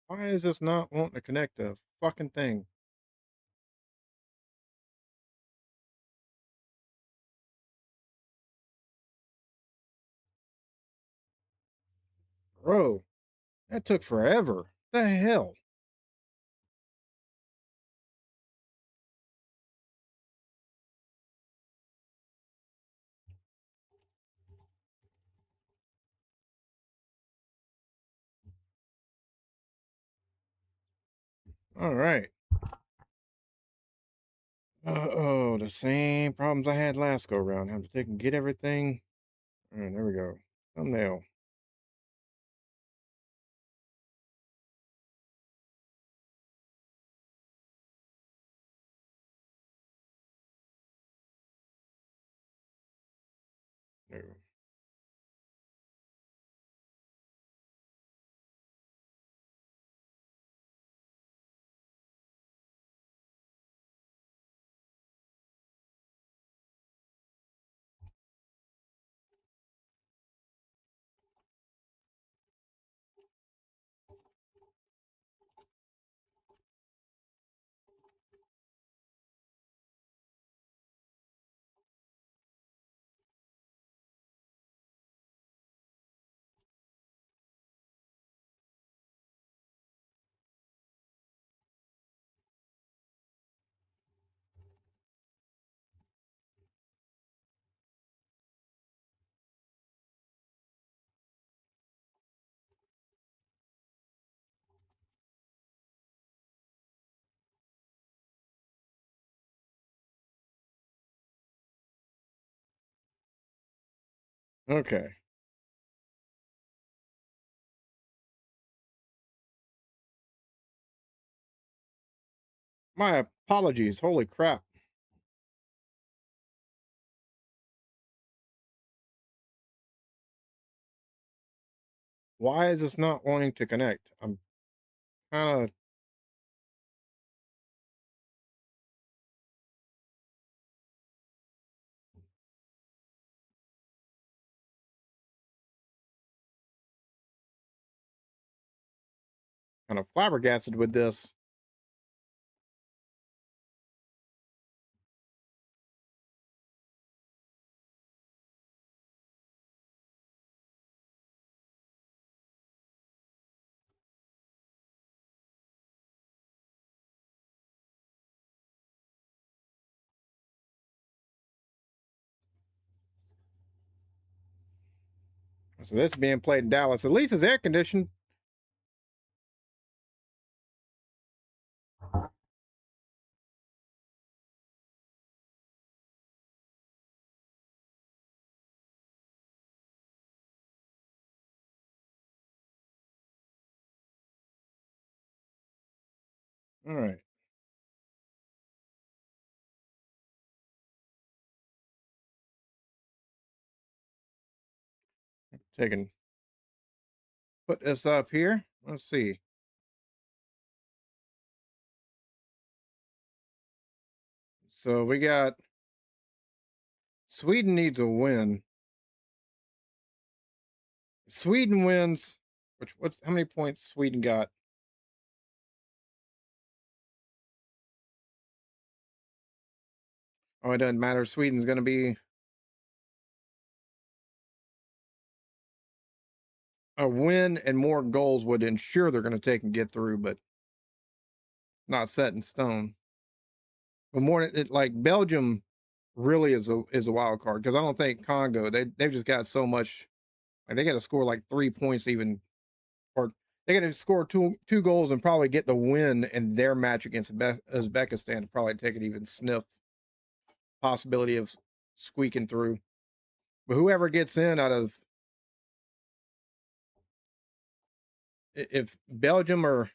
Why is this not wanting to connect the fucking thing? Bro, that took forever. The hell? All right. Oh, the same problems I had last go around. Have to take and get everything. All right, there we go. Thumbnail. No. Okay. My apologies. Holy crap. Why is this not wanting to connect? I'm kind of flabbergasted with this. So this is being played in Dallas. At least it's air conditioned. All right. Taking put this up here. Let's see. So we got Sweden needs a win. Sweden wins. What's how many points Sweden got? Oh, it doesn't matter. Sweden's going to be a win, and more goals would ensure they're going to take and get through, but not set in stone. But more like Belgium really is a wild card because I don't think Congo they've just got so much. Like they got to score like 3 points even, or they got to score two goals and probably get the win in their match against Uzbekistan to probably take it even sniff possibility of squeaking through. But whoever gets in out of if Belgium or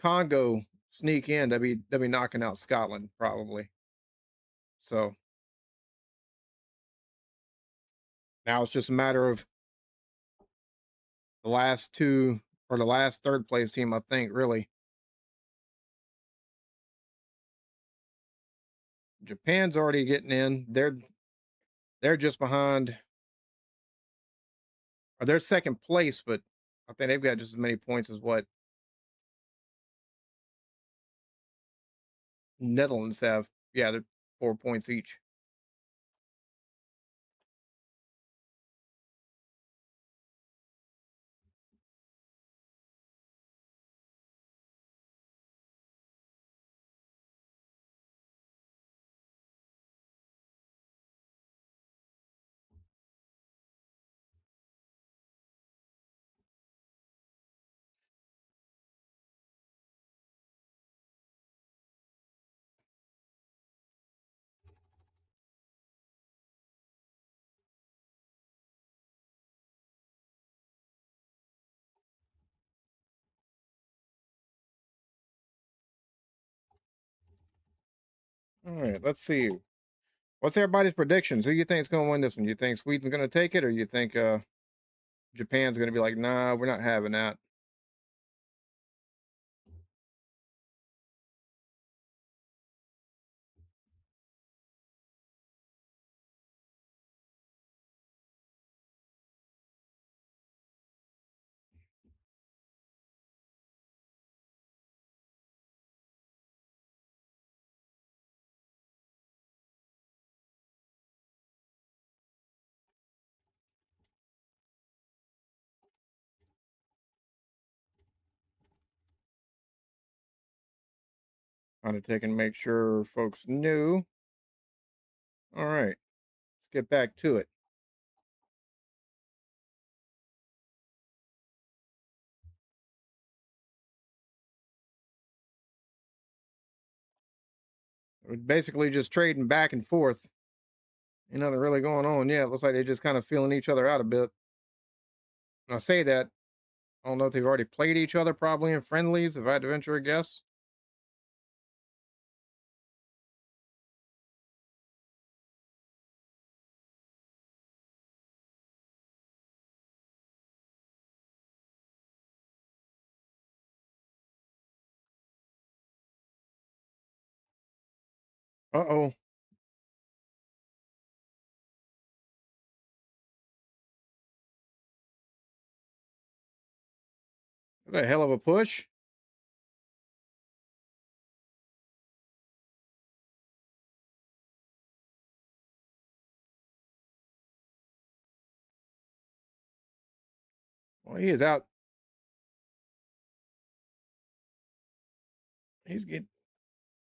Congo sneak in, they'll be knocking out Scotland probably. So now it's just a matter of the last two or the last third place team, I think, really. Japan's already getting in. They're just behind, or they're second place, but I think they've got just as many points as what Netherlands have. Yeah, they're 4 points each. All right, let's see. What's everybody's predictions? Who you think is going to win this one? You think Sweden's going to take it, or you think Japan's going to be like, nah, we're not having that? Trying to take and make sure folks knew. All right, let's get back to it. We're basically just trading back and forth. Nothing really going on yet. Looks like they're just kind of feeling each other out a bit. And I say that, I don't know if they've already played each other, probably in friendlies, if I had to venture a guess. Uh oh. That's a hell of a push. Well, he is out. He's getting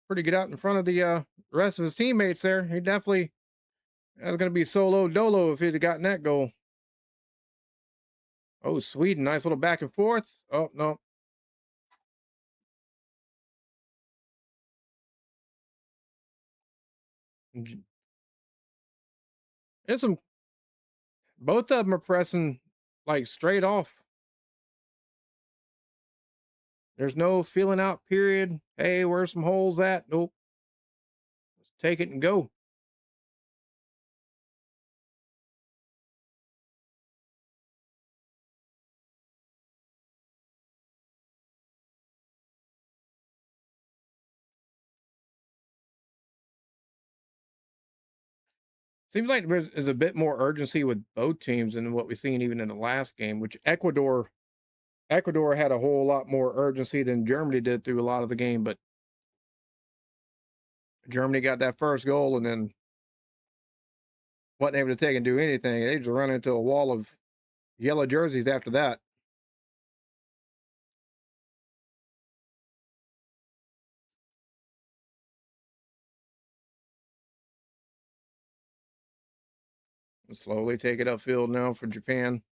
pretty good out in front of the rest of his teammates there. He definitely that's going to be solo dolo if he'd have gotten that goal. Oh, Sweden, nice little back and forth. Oh, no. There's some, both of them are pressing like straight off. There's no feeling out period. Hey, where's some holes at? Nope. Let's take it and go. Seems like there's a bit more urgency with both teams than what we've seen even in the last game, which Ecuador had a whole lot more urgency than Germany did through a lot of the game, but Germany got that first goal and then wasn't able to take and do anything. They just run into a wall of yellow jerseys after that. Slowly take it upfield now for Japan.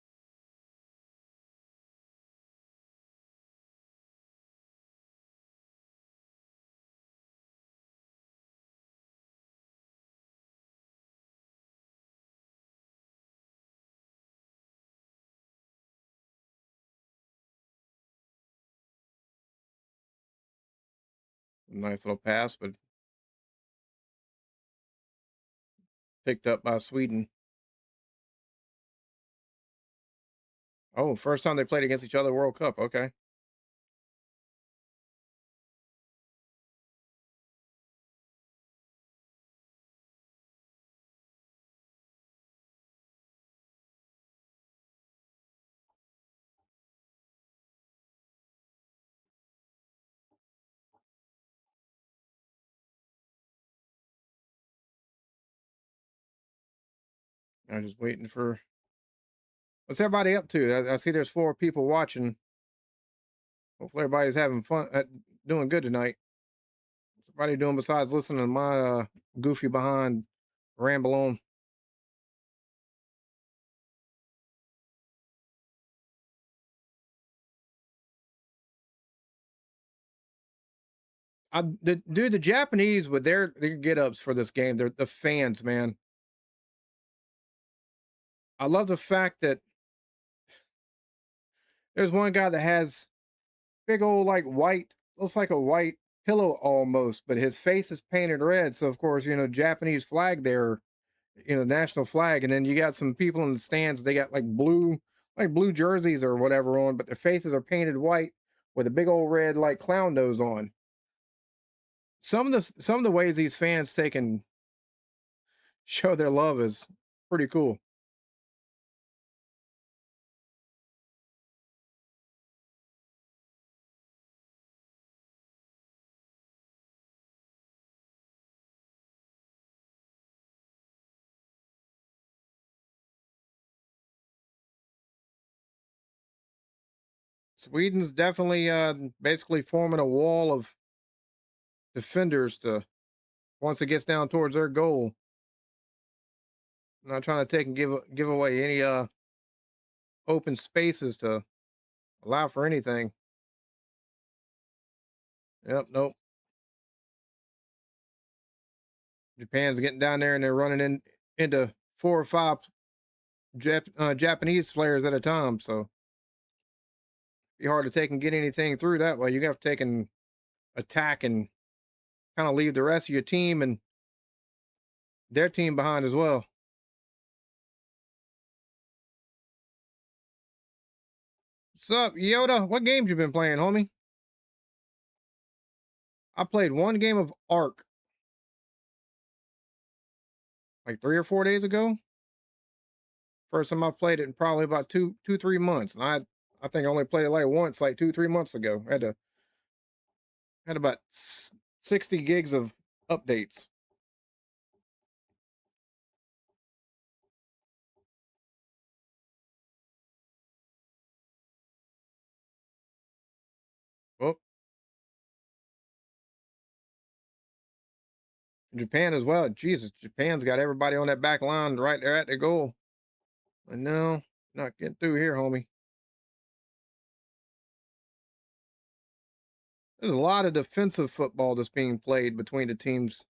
Nice little pass, but picked up by Sweden. Oh, first time they played against each other World Cup. Okay. I'm just waiting for what's everybody up to? I see there's 4 people watching. Hopefully everybody's having fun, doing good tonight. What's everybody doing besides listening to my goofy behind ramble on? The Japanese with their get ups for this game, they're the fans, man. I love the fact that there's one guy that has big old like white, looks like a white pillow almost, but his face is painted red. So of course, Japanese flag there, national flag. And then you got some people in the stands, they got like blue jerseys or whatever on, but their faces are painted white with a big old red like clown nose on. Some of the ways these fans take and show their love is pretty cool. Sweden's definitely basically forming a wall of defenders to once it gets down towards their goal. Not trying to take and give away any open spaces to allow for anything. Yep, nope. Japan's getting down there and they're running into 4 or 5 Japanese players at a time. So be hard to take and get anything through that way. You have to take and attack and kind of leave the rest of your team and their team behind as well. What's up, Yoda? What games you been playing, homie? I played one game of Ark like 3 or 4 days ago. First time I played it in probably about 3 months, and I think I only played it like once, like 2 3 months ago. Had about 60 gigs of updates. Oh, Japan as well. Jesus, Japan's got everybody on that back line right there at the goal. And no, not getting through here, homie. There's a lot of defensive football that's being played between the teams.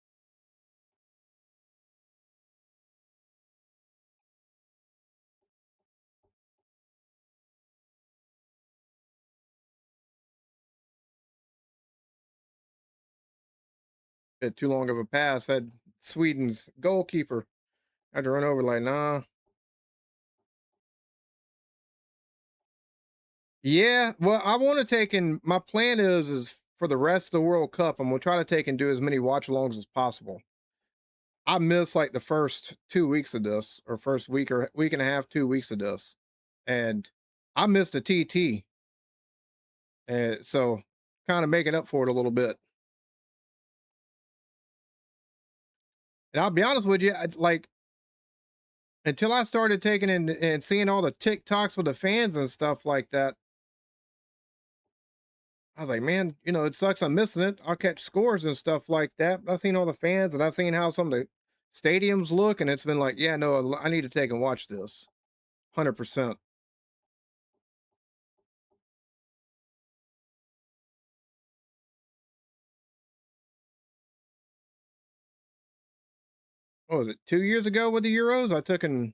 Bit too long of a pass. Had Sweden's goalkeeper had to run over like, nah. Yeah, well, I want to take and my plan is for the rest of the World Cup, I'm gonna try to take and do as many watch alongs as possible. I missed like the first 2 weeks of this, or first week or week and a half, 2 weeks of this, and I missed a TT, and so kind of making up for it a little bit. And I'll be honest with you, it's like until I started taking in and seeing all the TikToks with the fans and stuff like that, I was like, man, it sucks I'm missing it. I'll catch scores and stuff like that. But I've seen all the fans and I've seen how some of the stadiums look, and it's been like, yeah, no, I need to take and watch this 100%. What was it, 2 years ago with the Euros? I took and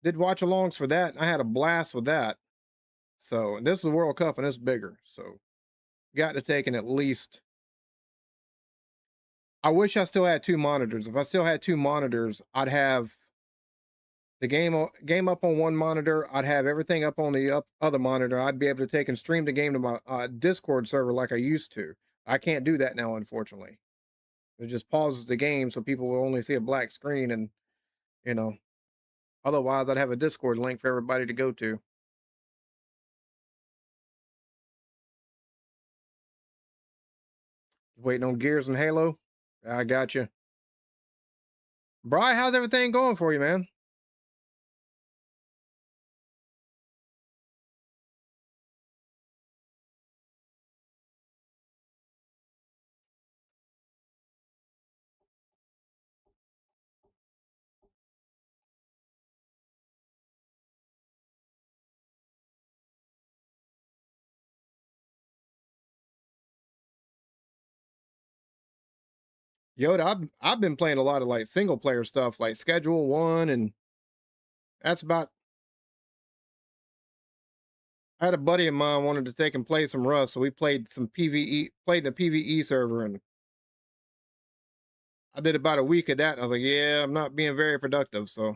did watch alongs for that. And I had a blast with that. So, and this is the World Cup and it's bigger. So, got to take in at least. I wish I still had 2 monitors. If I still had 2 monitors, I'd have the game up on one monitor. I'd have everything up on the other monitor. I'd be able to take and stream the game to my Discord server like I used to. I can't do that now, unfortunately. It just pauses the game so people will only see a black screen, and you know, otherwise I'd have a Discord link for everybody to go to. Waiting on Gears and Halo. I got you, Bry. How's everything going for you, man? Yoda, I've been playing a lot of like single player stuff, like Schedule One, and that's about. I had a buddy of mine wanted to take and play some Rust, so we played some PVE, played the PVE server, and I did about a week of that. And I was like, yeah, I'm not being very productive. So,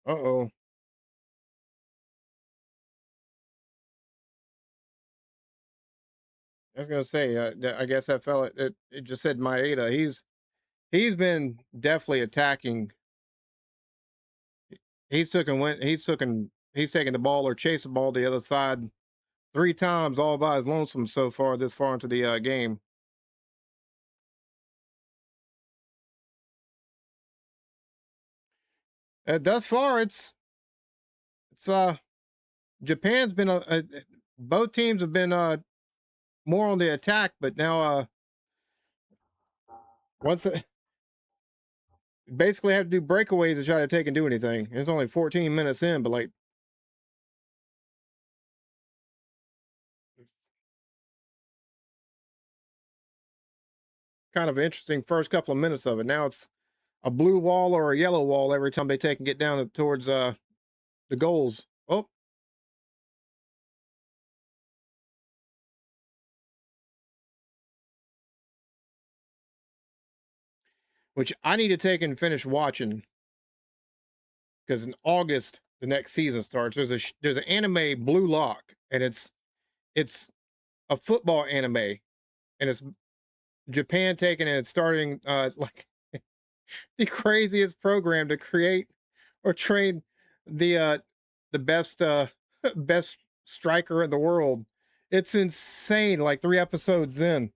oh, I was gonna say, I guess that fella, it just said Maeda. He's been definitely attacking. He's taking the ball or chase the ball the other side 3 times all by his lonesome so far this far into the game. Thus far, it's Japan's been both teams have been more on the attack, but now once basically have to do breakaways to try to take and do anything. It's only 14 minutes in, but like kind of interesting first couple of minutes of it. Now it's a blue wall or a yellow wall every time they take and get down towards the goals. Oh, which I need to take and finish watching because in August the next season starts. There's an anime Blue Lock, and it's a football anime, and it's Japan taking and starting like the craziest program to create or train the the best best striker in the world. It's insane. Like 3 episodes in,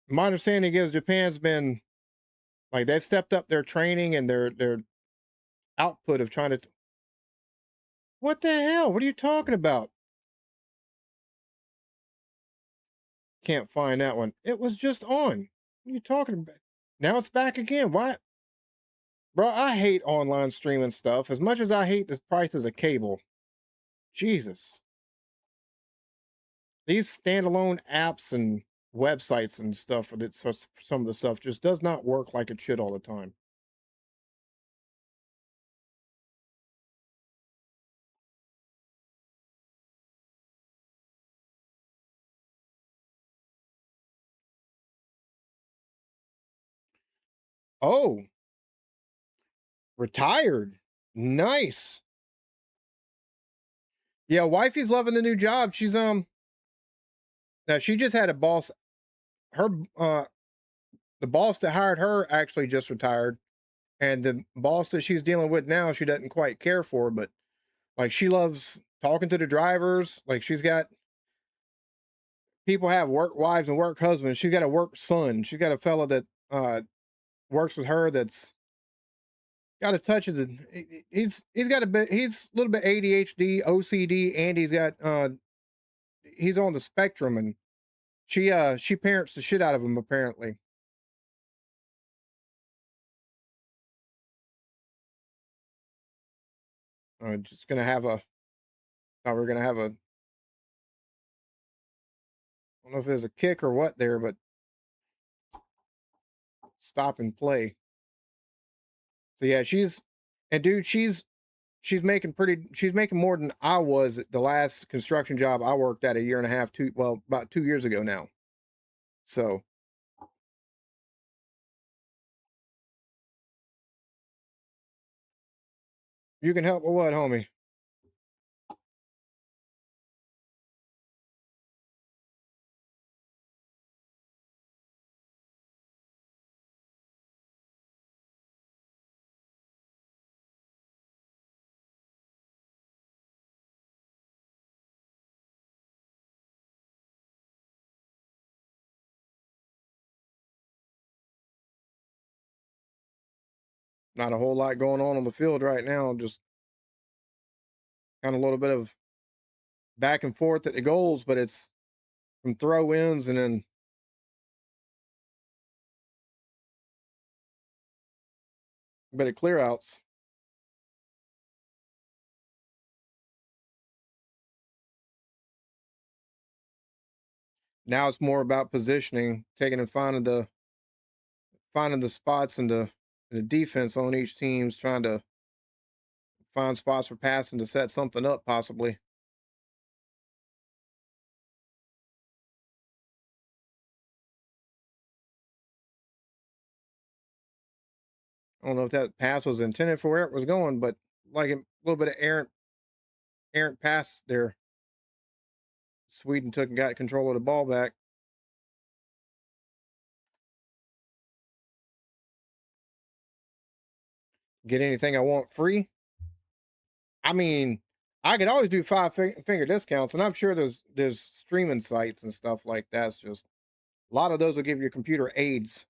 my understanding is Japan's been like they've stepped up their training and their output of trying to. What the hell? What are you talking about? Can't find that one. It was just on. What are you talking about? Now it's back again. Why? Bro, I hate online streaming stuff as much as I hate the prices of cable. Jesus. These standalone apps and websites and stuff for some of the stuff just does not work like it should all the time. Oh, retired. Nice. Yeah, wifey's loving the new job. She's now she just had a boss. Her the boss that hired her actually just retired, and the boss that she's dealing with now she doesn't quite care for, but like she loves talking to the drivers. Like she's got people have work wives and work husbands. She's got a work son. She's got a fella that works with her that's got a touch of the he's got a bit he's a little bit ADHD, OCD, and he's on the spectrum, and she parents the shit out of him apparently. Just gonna have a we're gonna have a I don't know if there's a kick or what there, but stop and play. So yeah, she's and dude, she's making more than I was at the last construction job I worked at a year and a half, about 2 years ago now. So you can help with what, homie? Not a whole lot going on the field right now. Just kind of a little bit of back and forth at the goals, but it's from throw ins and then a bit of clear outs. Now it's more about positioning, taking and finding the spots in the defense on each team's trying to find spots for passing to set something up possibly. I don't know if that pass was intended for where it was going, but like a little bit of errant pass there. Sweden took and got control of the ball back. Get anything I want free. I mean, I could always do finger discounts, and I'm sure there's streaming sites and stuff like that. It's just a lot of those will give your computer aids.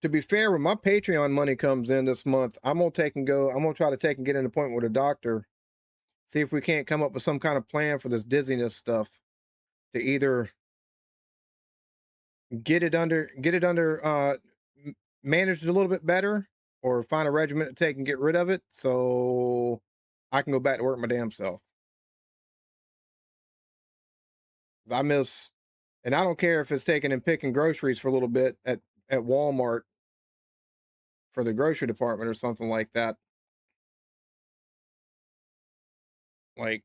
To be fair, when my Patreon money comes in this month, I'm gonna take and go. I'm gonna try to take and get an appointment with a doctor. See if we can't come up with some kind of plan for this dizziness stuff to either get it under managed a little bit better, or find a regimen to take and get rid of it, so I can go back to work my damn self. I miss, and I don't care if it's taking and picking groceries for a little bit at Walmart for the grocery department or something like that. Like,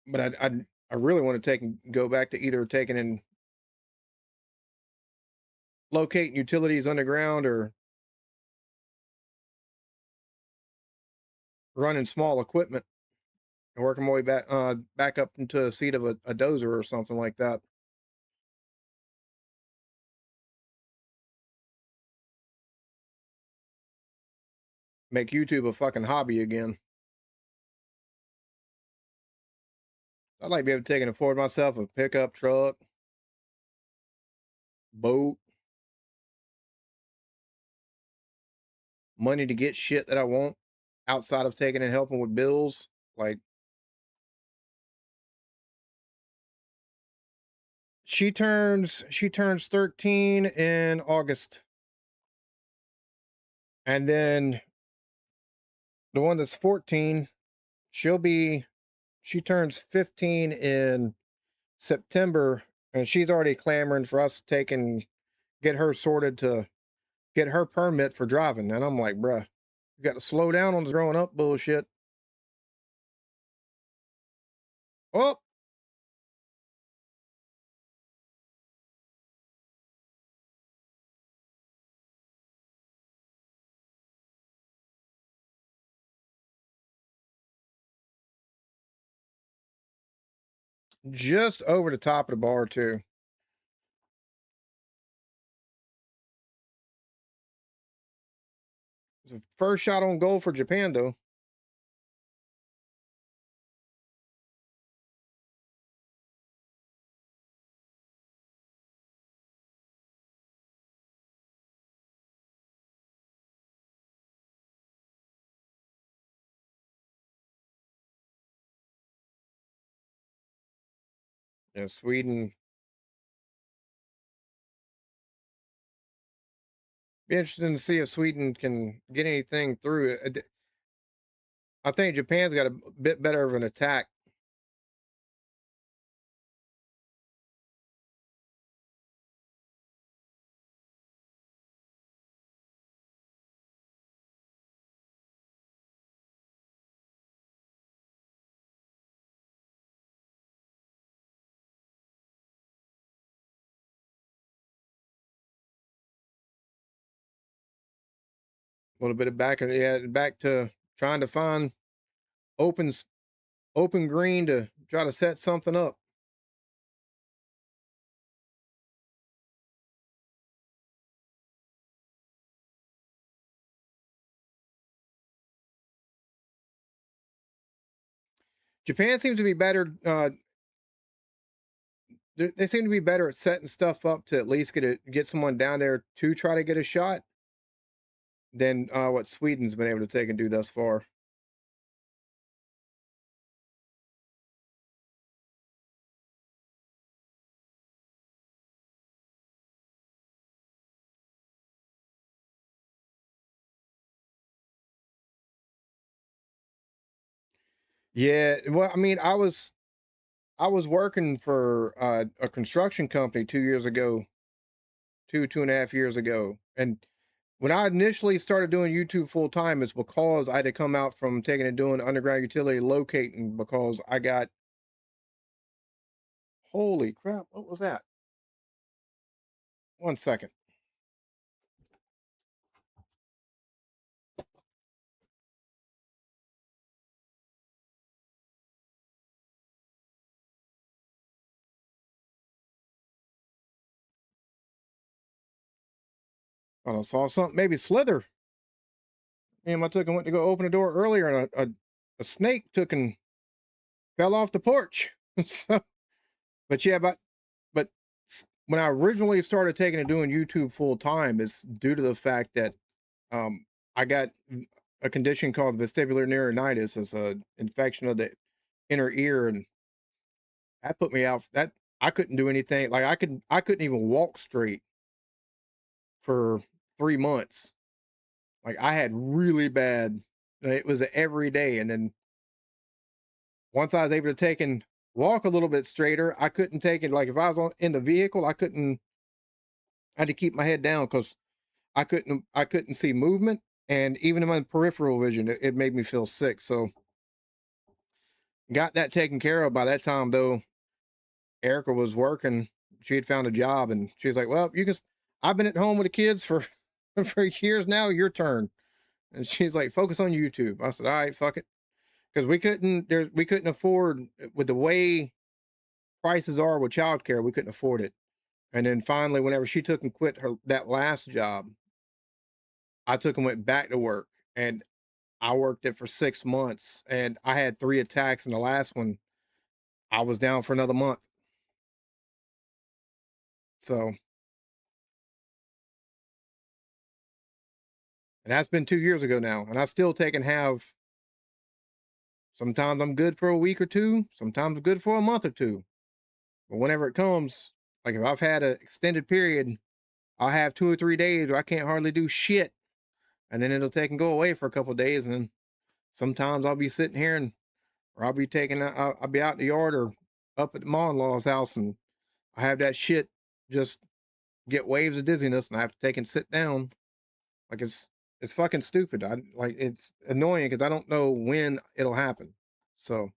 but I really want to take and go back to either taking and locating utilities underground or running small equipment and working my way back up into a seat of a dozer or something like that. Make YouTube a fucking hobby again. I'd like to be able to take and afford myself a pickup truck, boat, money to get shit that I want outside of taking and helping with bills. Like, she turns 13 in August. And then the one that's 14, she'll be she turns 15 in September, and she's already clamoring for us to take and get her sorted to get her permit for driving. And I'm like, bruh, you got to slow down on the growing up bullshit. Oh, just over the top of the bar, too. It's the first shot on goal for Japan, though. Yeah, Sweden. Be interesting to see if Sweden can get anything through. I think Japan's got a bit better of an attack. A little bit of back to trying to find open open green to try to set something up. Japan seems to be better they seem to be better at setting stuff up to at least get someone down there to try to get a shot than what Sweden's been able to take and do thus far. Yeah, well, I mean, I was working for a construction company 2 years ago, 2.5 years ago, and when I initially started doing YouTube full time, it's because I had to come out from taking and doing underground utility locating because I got holy crap, what was that? 1 second. I don't know, saw something, maybe Slither. And I took and went to go open the door earlier, and a snake took and fell off the porch. So, but yeah, but when I originally started taking and doing YouTube full time, is due to the fact that I got a condition called vestibular neuritis, as a infection of the inner ear, and that put me out. That I couldn't do anything. Like I couldn't even walk straight for 3 months. Like I had really bad. It was every day, and then once I was able to take and walk a little bit straighter, I couldn't take it. Like if I was in the vehicle, I couldn't. I had to keep my head down because I couldn't see movement, and even in my peripheral vision, it made me feel sick. So got that taken care of. By that time, though, Erica was working. She had found a job, and she was like, "Well, you can. I've been at home with the kids for for years now. Your turn." And she's like, "Focus on YouTube." I said, "All right, fuck it," because we couldn't afford with the way prices are with childcare. We couldn't afford it. And then finally, whenever she took and quit her that last job, I took and went back to work, and I worked it for 6 months, and I had 3 attacks. And the last one, I was down for another month. So, and that's been 2 years ago now, and I still take and have. Sometimes I'm good for a week or two. Sometimes I'm good for a month or two. But whenever it comes, like if I've had an extended period, I'll have 2 or 3 days where I can't hardly do shit, and then it'll take and go away for a couple of days, and then sometimes I'll be sitting here and or I'll be I'll be out in the yard or up at the mom-in-law's house, and I have that shit just get waves of dizziness, and I have to take and sit down. Like it's fucking stupid. I like it's annoying because I don't know when it'll happen. So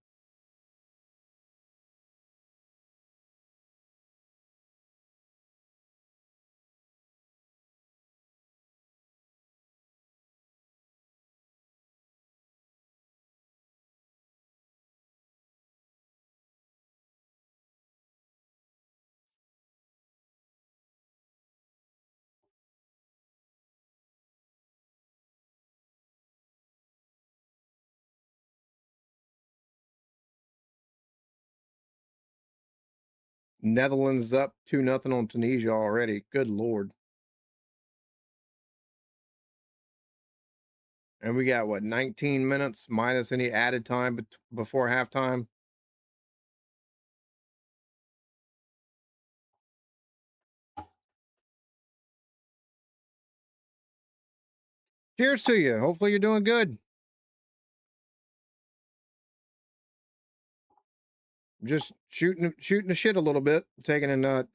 Netherlands up 2-0 on Tunisia already. Good lord. And we got what 19 minutes minus any added time before halftime. Cheers to you. Hopefully you're doing good. Just shooting the shit a little bit, taking and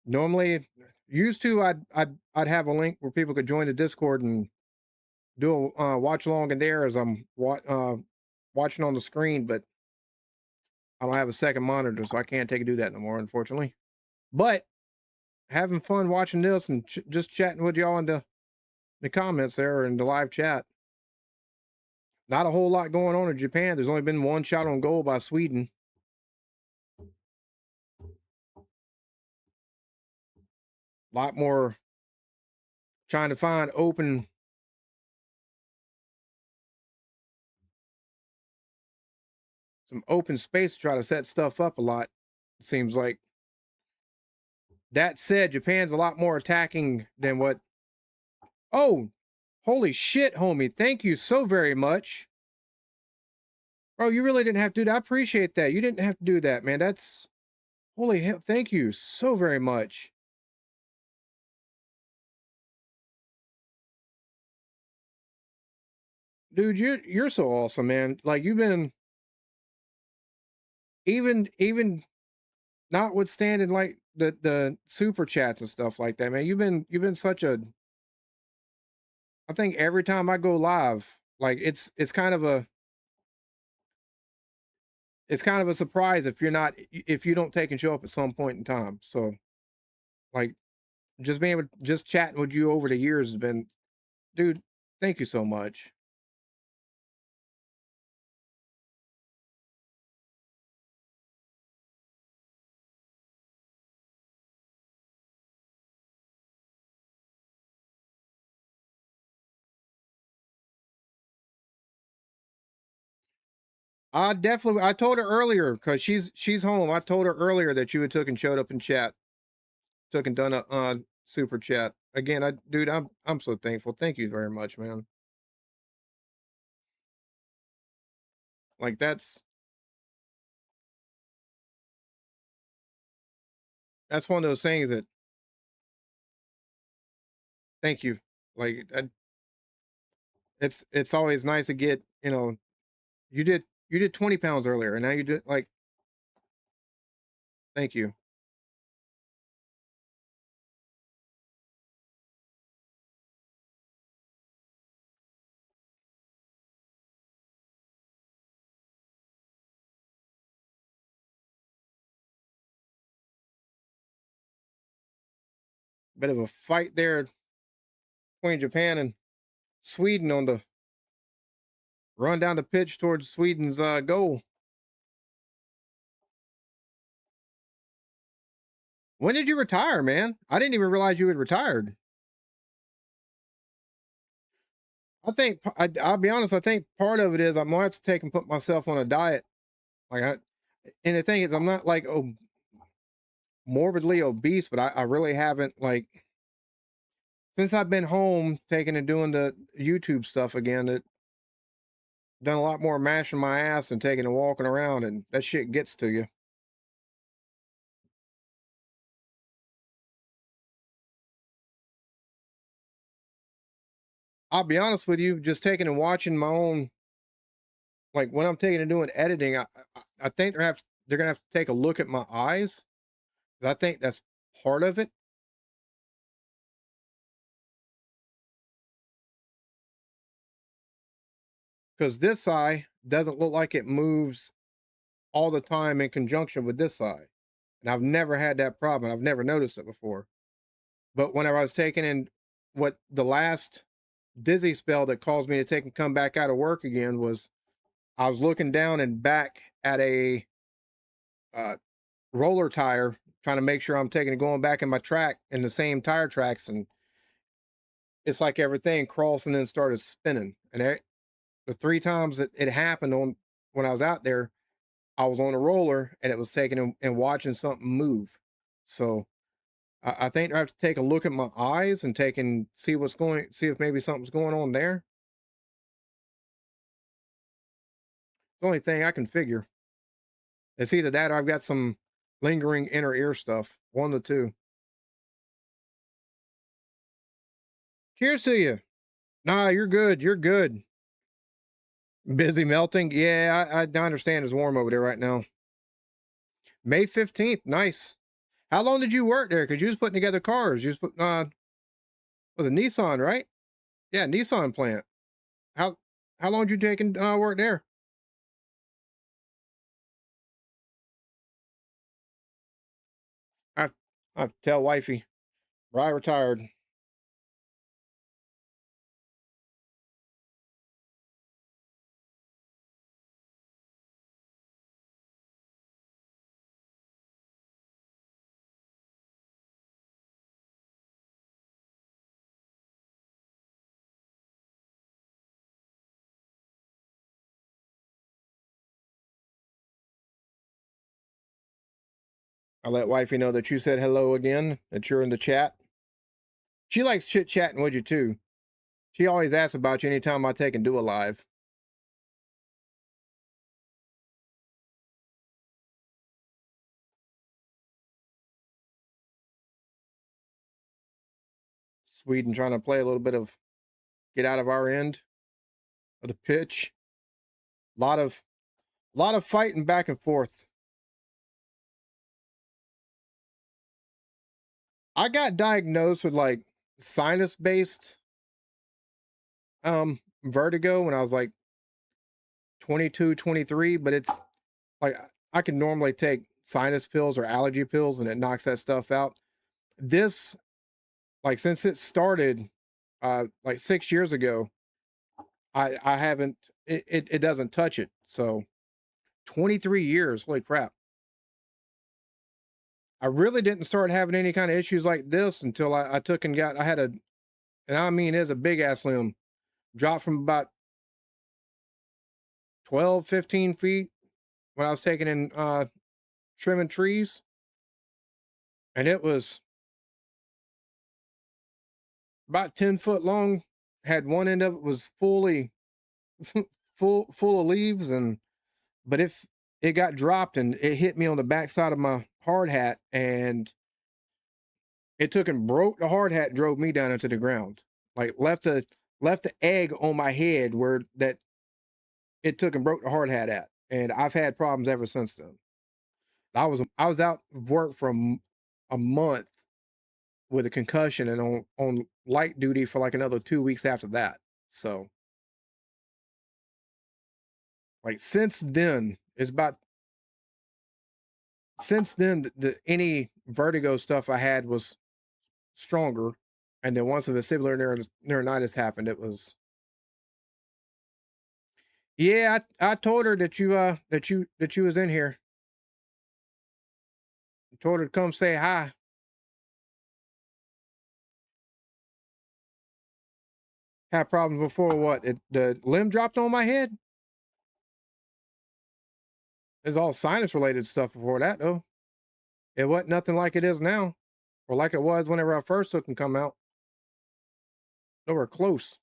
normally used to I'd have a link where people could join the Discord and do a watch along in there as I'm watching on the screen, but I don't have a second monitor, so I can't take and do that no more, unfortunately. But having fun watching this and just chatting with y'all in the comments there in the live chat. Not a whole lot going on in Japan. There's only been one shot on goal by Sweden. A lot more trying to find some open space to try to set stuff up a lot. It seems like That said, Japan's a lot more attacking than what. Oh, holy shit, homie! Thank you so very much, bro. You really didn't have to do that. I appreciate that. You didn't have to do that, man. That's holy hell. Thank you so very much, dude. You're so awesome, man. Like you've been even notwithstanding like the super chats and stuff like that, man. You've been such a. I think every time I go live, like it's kind of a surprise if you're not if you don't take and show up at some point in time. So like just being able just chatting with you over the years has been, dude, thank you so much. I told her earlier because she's home. I told her earlier that you had took and showed up in chat, took and done a super chat. Again, dude, I'm so thankful. Thank you very much, man. Like that's one of those things that thank you. Like it's always nice to get, you did 20 pounds earlier and now you did like thank you. Bit of a fight there between Japan and Sweden on the run down the pitch towards Sweden's goal. When did you retire, man? I didn't even realize you had retired. I'll be honest. I think part of it is I might have to take and put myself on a diet. Like, and the thing is, I'm not like morbidly obese, but I really haven't like since I've been home taking and doing the YouTube stuff again. It done a lot more mashing my ass and taking and walking around, and that shit gets to you. I'll be honest with you, just taking and watching my own, like when I'm taking and doing editing, I think they're gonna have to take a look at my eyes. I think that's part of it because this eye doesn't look like it moves all the time in conjunction with this eye, and I've never had that problem. I've never noticed it before. But whenever I was taking in what the last dizzy spell that caused me to take and come back out of work again was I was looking down and back at a uh, roller tire, trying to make sure I'm taking and going back in my track in the same tire tracks, and it's like everything crossed and then started spinning. And the three times that it happened on when I was out there, I was on a roller and it was taking and watching something move. So I think I have to take a look at my eyes and take and see if maybe something's going on there. It's the only thing I can figure. It's either that or I've got some lingering inner ear stuff. One of the two. Cheers to you. Nah, you're good. You're good. Busy melting. Yeah, I understand it's warm over there right now. May 15th. Nice. How long did you work there? Because you was putting together cars. You was putting was it Nissan, right? Yeah, Nissan plant. How how long did you take and work there? I I have to tell wifey. I retired. I let wifey know that you said hello again, that you're in the chat. She likes chit chatting with you too. She always asks about you anytime I take and do a live. Sweden trying to play a little bit of get out of our end of the pitch. Lot of fighting back and forth. I got diagnosed with like sinus based vertigo when I was like 22, 23, but it's like I can normally take sinus pills or allergy pills and it knocks that stuff out. This like since it started like 6 years ago, I haven't it doesn't touch it. So 23 years, holy crap. I really didn't start having any kind of issues like this until I took and got I had a and I mean it's a big ass limb dropped from about 12, 15 feet when I was taking in trimming trees. And it was about 10 foot long. Had one end of it was fully full of leaves and but if it got dropped and it hit me on the backside of my hard hat and it took and broke the hard hat, drove me down into the ground. Like left the egg on my head where that it took and broke the hard hat at. And I've had problems ever since then. I was out of work for a month with a concussion and on light duty for like another 2 weeks after that. So like since then, it's about since then any vertigo stuff I had was stronger. And then once the vestibular neuronitis happened, it was yeah, I told her that you was in here. I told her to come say hi. Had problems before what? The limb dropped on my head? It's all sinus related stuff before that though. It wasn't nothing like it is now. Or like it was whenever I first took them come out. Nowhere close.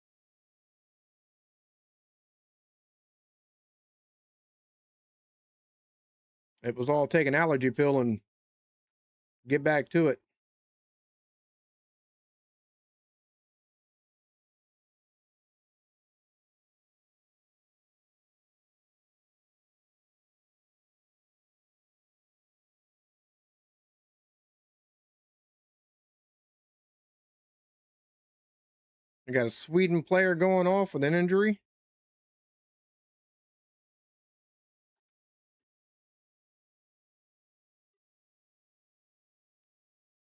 It was all take an allergy pill and get back to it. I got a Sweden player going off with an injury.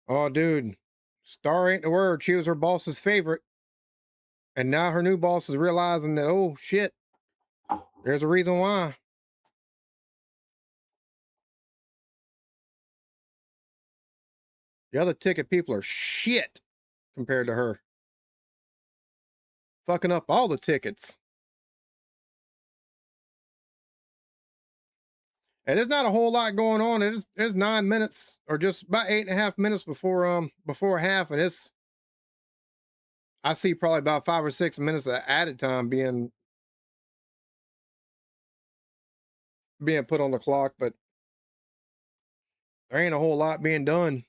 Oh, dude. Star ain't the word. She was her boss's favorite. And now her new boss is realizing that, oh, shit, there's a reason why. The other ticket people are shit compared to her. Fucking up all the tickets. And there's not a whole lot going on. There's 9 minutes or just about 8.5 minutes before half, and it's I see probably about 5 or 6 minutes of added time being put on the clock, but there ain't a whole lot being done.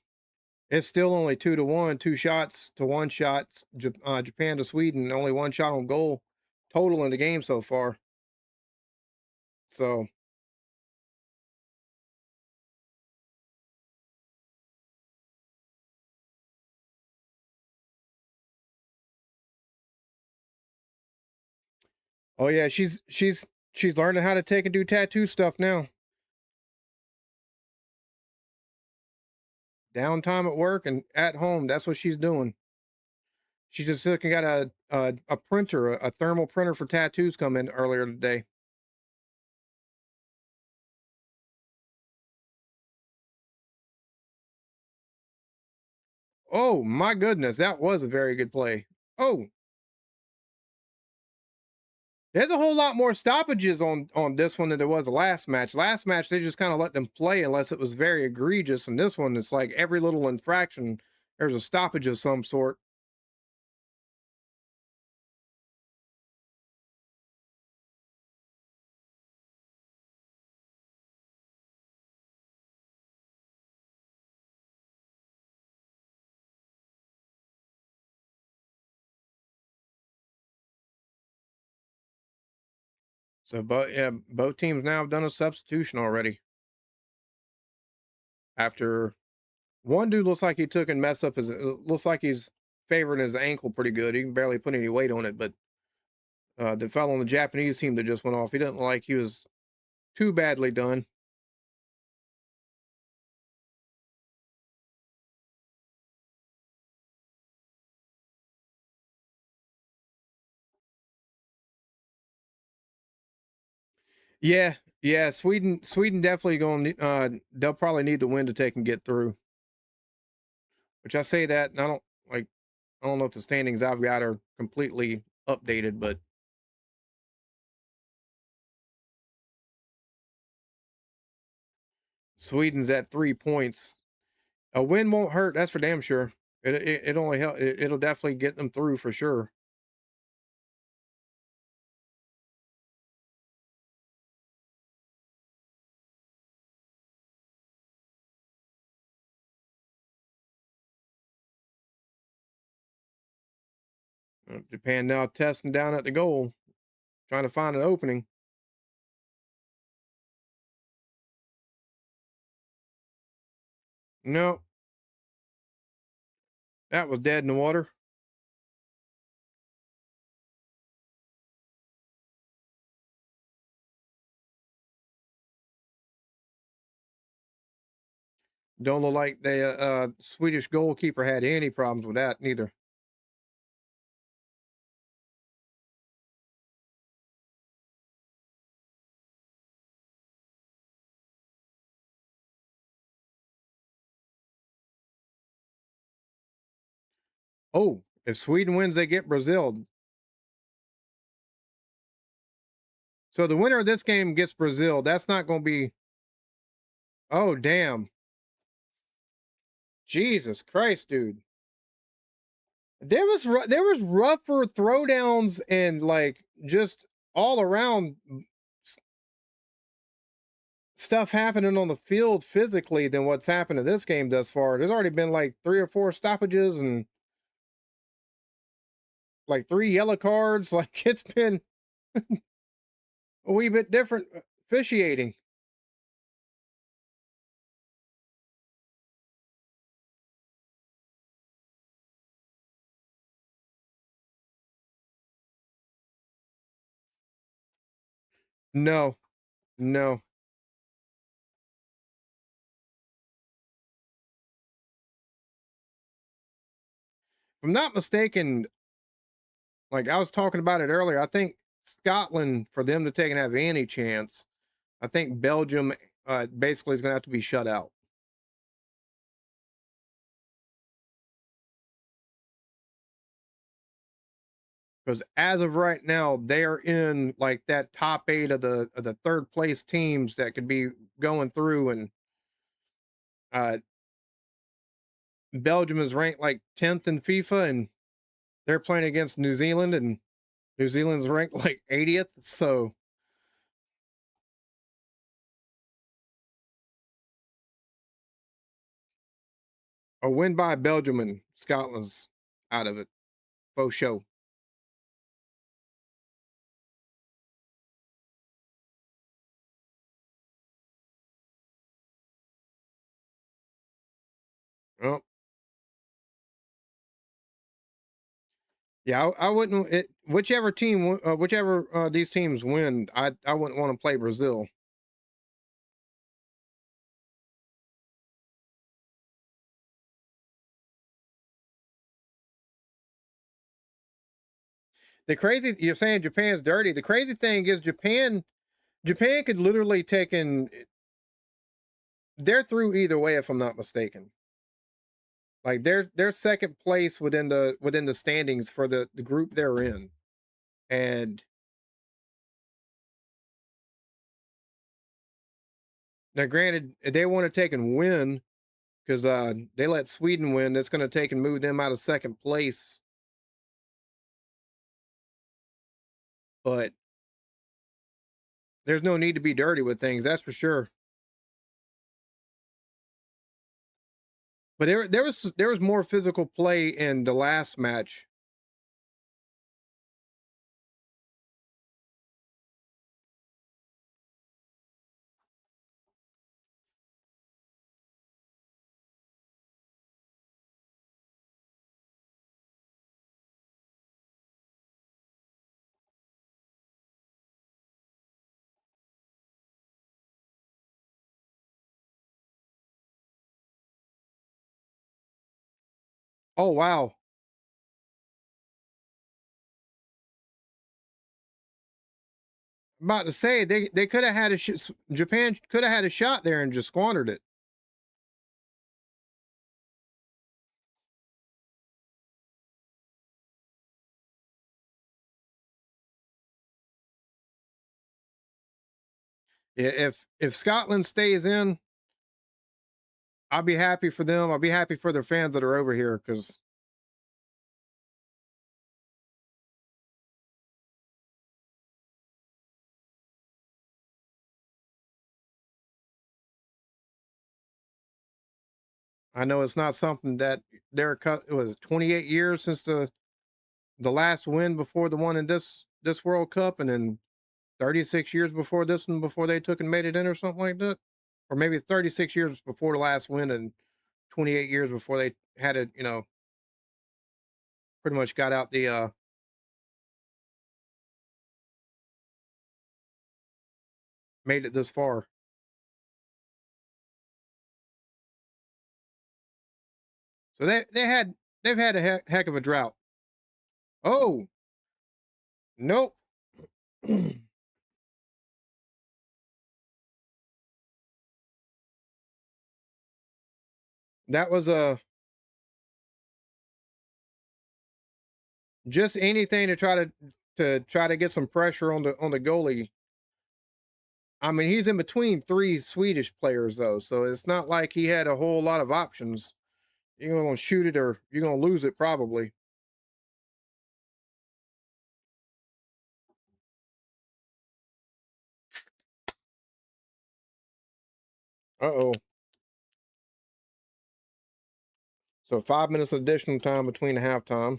It's still only 2-1, 2 shots to 1 shot. Japan to Sweden, only 1 shot on goal total in the game so far. So, oh yeah, she's learning how to take and do tattoo stuff now. Downtime at work and at home, that's what she's doing. She just looking got a printer, a thermal printer for tattoos come in earlier today. Oh my goodness, that was a very good play. Oh There's a whole lot more stoppages on this one than there was the last match. Last match they just kind of let them play unless it was very egregious, and this one it's like every little infraction there's a stoppage of some sort. So, but yeah, both teams now have done a substitution already. After one dude looks like he took and messed up his, looks like he's favoring his ankle pretty good. He can barely put any weight on it, but the fellow on the Japanese team that just went off, he didn't like he was too badly done. Yeah, yeah. Sweden definitely going. They'll probably need the win to take and get through. Which I say that, and I don't like. I don't know if the standings I've got are completely updated, but Sweden's at 3 points. A win won't hurt. That's for damn sure. It only help. It'll definitely get them through for sure. Japan now testing down at the goal, trying to find an opening. No, that was dead in the water. Don't look like the Swedish goalkeeper had any problems with that neither. Oh, if Sweden wins, they get Brazil. So the winner of this game gets Brazil. That's not going to be. Oh, damn. Jesus Christ, dude. There was rougher throwdowns and like just all around stuff happening on the field physically than what's happened in this game thus far. There's already been like 3 or 4 stoppages and like 3 yellow cards. Like it's been a wee bit different officiating. No, no. If I'm not mistaken, like I was talking about it earlier, I think Scotland, for them to take and have any chance, I think Belgium basically is going to have to be shut out. Because as of right now, they're in like that top 8 of the third place teams that could be going through, and uh, Belgium is ranked like 10th in FIFA, and they're playing against New Zealand, and New Zealand's ranked like 80th. So a win by Belgium and Scotland's out of it. Faux show. Well, yeah, I wouldn't. Whichever team, whichever these teams win, I wouldn't want to play Brazil. The crazy, you're saying Japan's dirty. The crazy thing is Japan could literally take in. They're through either way, if I'm not mistaken. Like they're second place within the standings for the group they're in, and Now, granted, if they want to take and win because they let Sweden win. That's going to take and move them out of second place. But there's no need to be dirty with things. That's for sure. But there was more physical play in the last match. Oh wow! I'm about to say they could have had Japan could have had a shot there and just squandered it. If Scotland stays in, I'll be happy for them. I'll be happy for their fans that are over here because I know it's not something that it was 28 years since the last win before the one in this World Cup, and then 36 years before this one before they took and made it in or something like that, or maybe 36 years before the last win and 28 years before they had it. Pretty much got out made it this far. So they've had a heck of a drought. Oh nope. That was just anything to try to get some pressure on the goalie. I mean, he's in between three Swedish players though, so it's not like he had a whole lot of options. You're gonna shoot it or you're gonna lose it probably. Uh oh. So 5 minutes additional time between the halftime.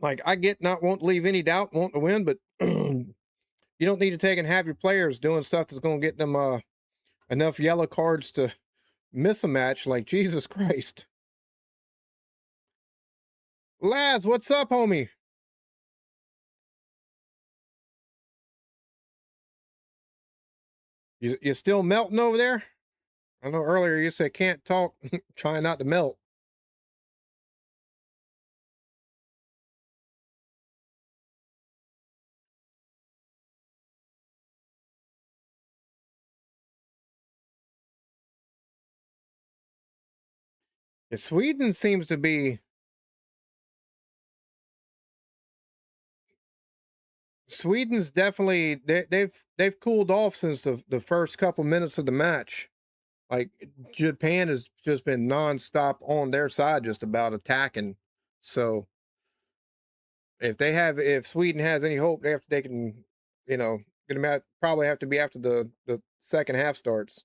Like I get not won't leave any doubt, want to win, but you don't need to take and have your players doing stuff that's gonna get them enough yellow cards to miss a match. Like Jesus Christ. Laz, what's up, homie? You still melting over there? I know earlier you said can't talk, trying not to melt. Yeah, Sweden seems to be Sweden's definitely they've cooled off since the first couple minutes of the match. Like Japan has just been nonstop on their side, just about attacking. So if Sweden has any hope, they can, get them out. Probably have to be after the second half starts.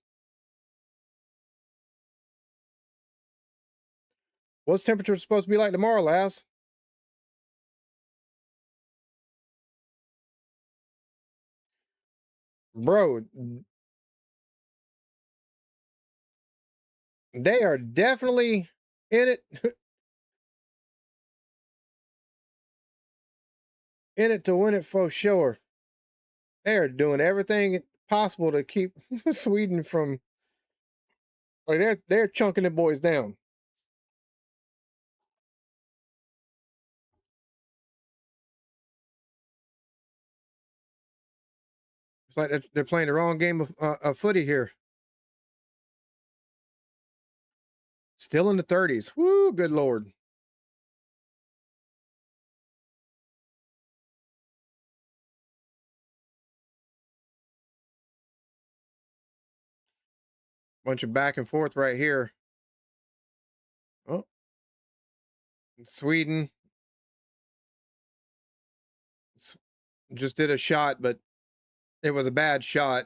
What's temperature supposed to be like tomorrow, Laz? Bro, they are definitely in it in it to win it for sure. They are doing everything possible to keep Sweden from like they're chunking the boys down. It's like they're playing the wrong game of footy here. Still in the 30s. Woo, good lord. Bunch of back and forth right here. Oh, Sweden just did a shot, but it was a bad shot.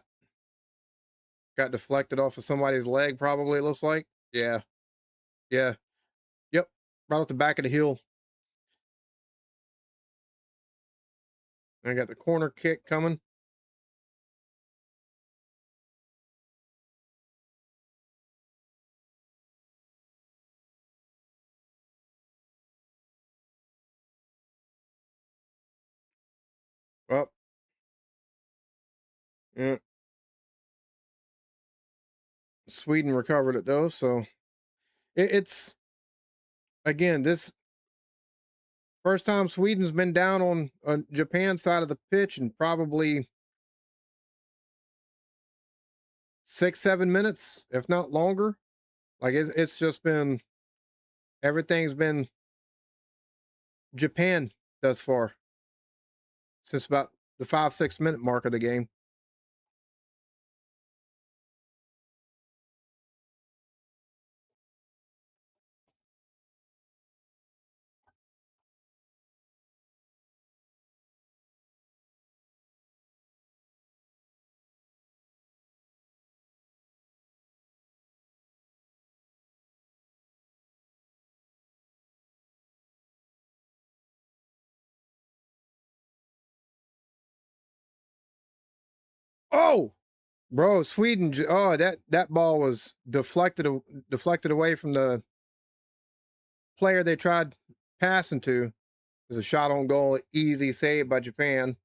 Got deflected off of somebody's leg, probably, it looks like. Yeah. Yeah. Yep. Right off the back of the heel. I got the corner kick coming. Up. Yeah. Sweden recovered it though, so it's again this first time Sweden's been down on Japan's side of the pitch in probably 6 7 minutes, if not longer. Like it's just been everything's been Japan thus far since about the 5 6 minute mark of the game. Oh, bro, Sweden! Oh, that ball was deflected away from the player they tried passing to. It was a shot on goal, easy save by Japan.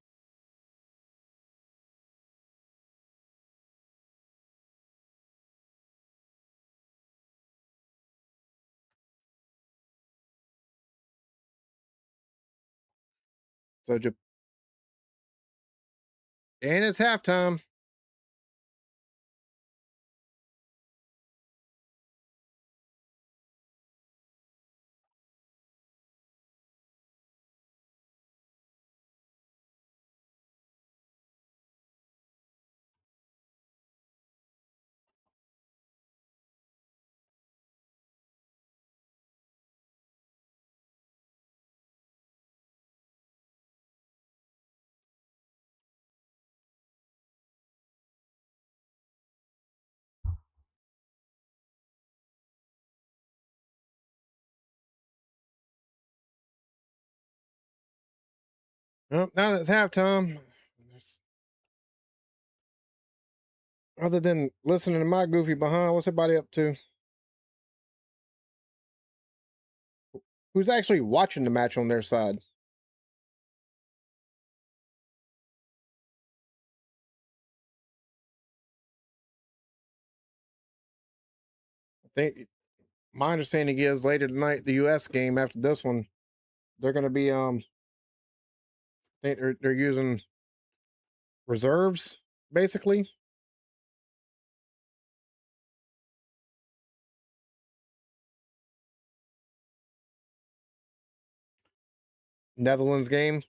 So and it's halftime. Well, now that it's halftime, other than listening to my goofy behind, what's everybody up to? Who's actually watching the match on their side? I think my understanding is later tonight, the U.S. game after this one, they're going to be I think they're using reserves basically. Netherlands game.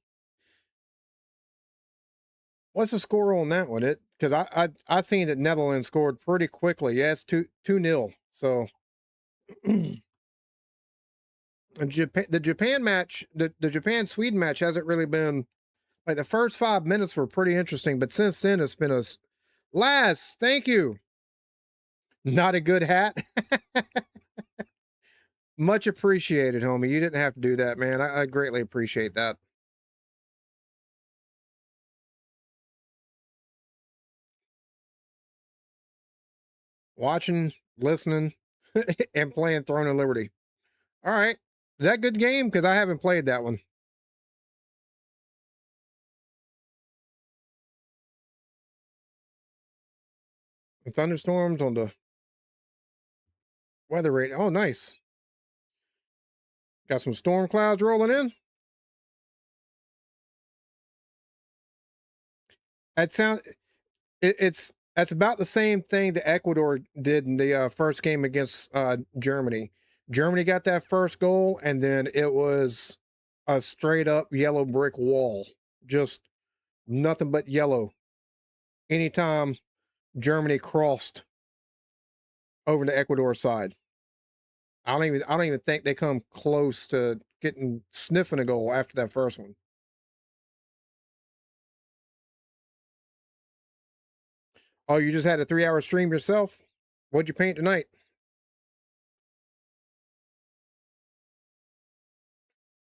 What's the score on that one? It because I seen that Netherlands scored pretty quickly. Yeah, it's 2-0. So Japan, the Japan match, the Japan Sweden match hasn't really been like the first 5 minutes were pretty interesting, but since then it's been a last. Thank you. Not a good hat. Much appreciated, homie. You didn't have to do that, man. I greatly appreciate that. Watching, listening, and playing Throne of Liberty. All right. Is that a good game? Because I haven't played that one. The thunderstorms on the weather rate. Oh, nice. Got some storm clouds rolling in. That sound it's that's about the same thing that Ecuador did in the first game against Germany. Germany got that first goal, and then it was a straight up yellow brick wall, just nothing but yellow. Anytime Germany crossed, over the Ecuador side. I don't even think they come close to getting sniffing a goal after that first one. Oh, you just had a 3 hour stream yourself? What'd you paint tonight?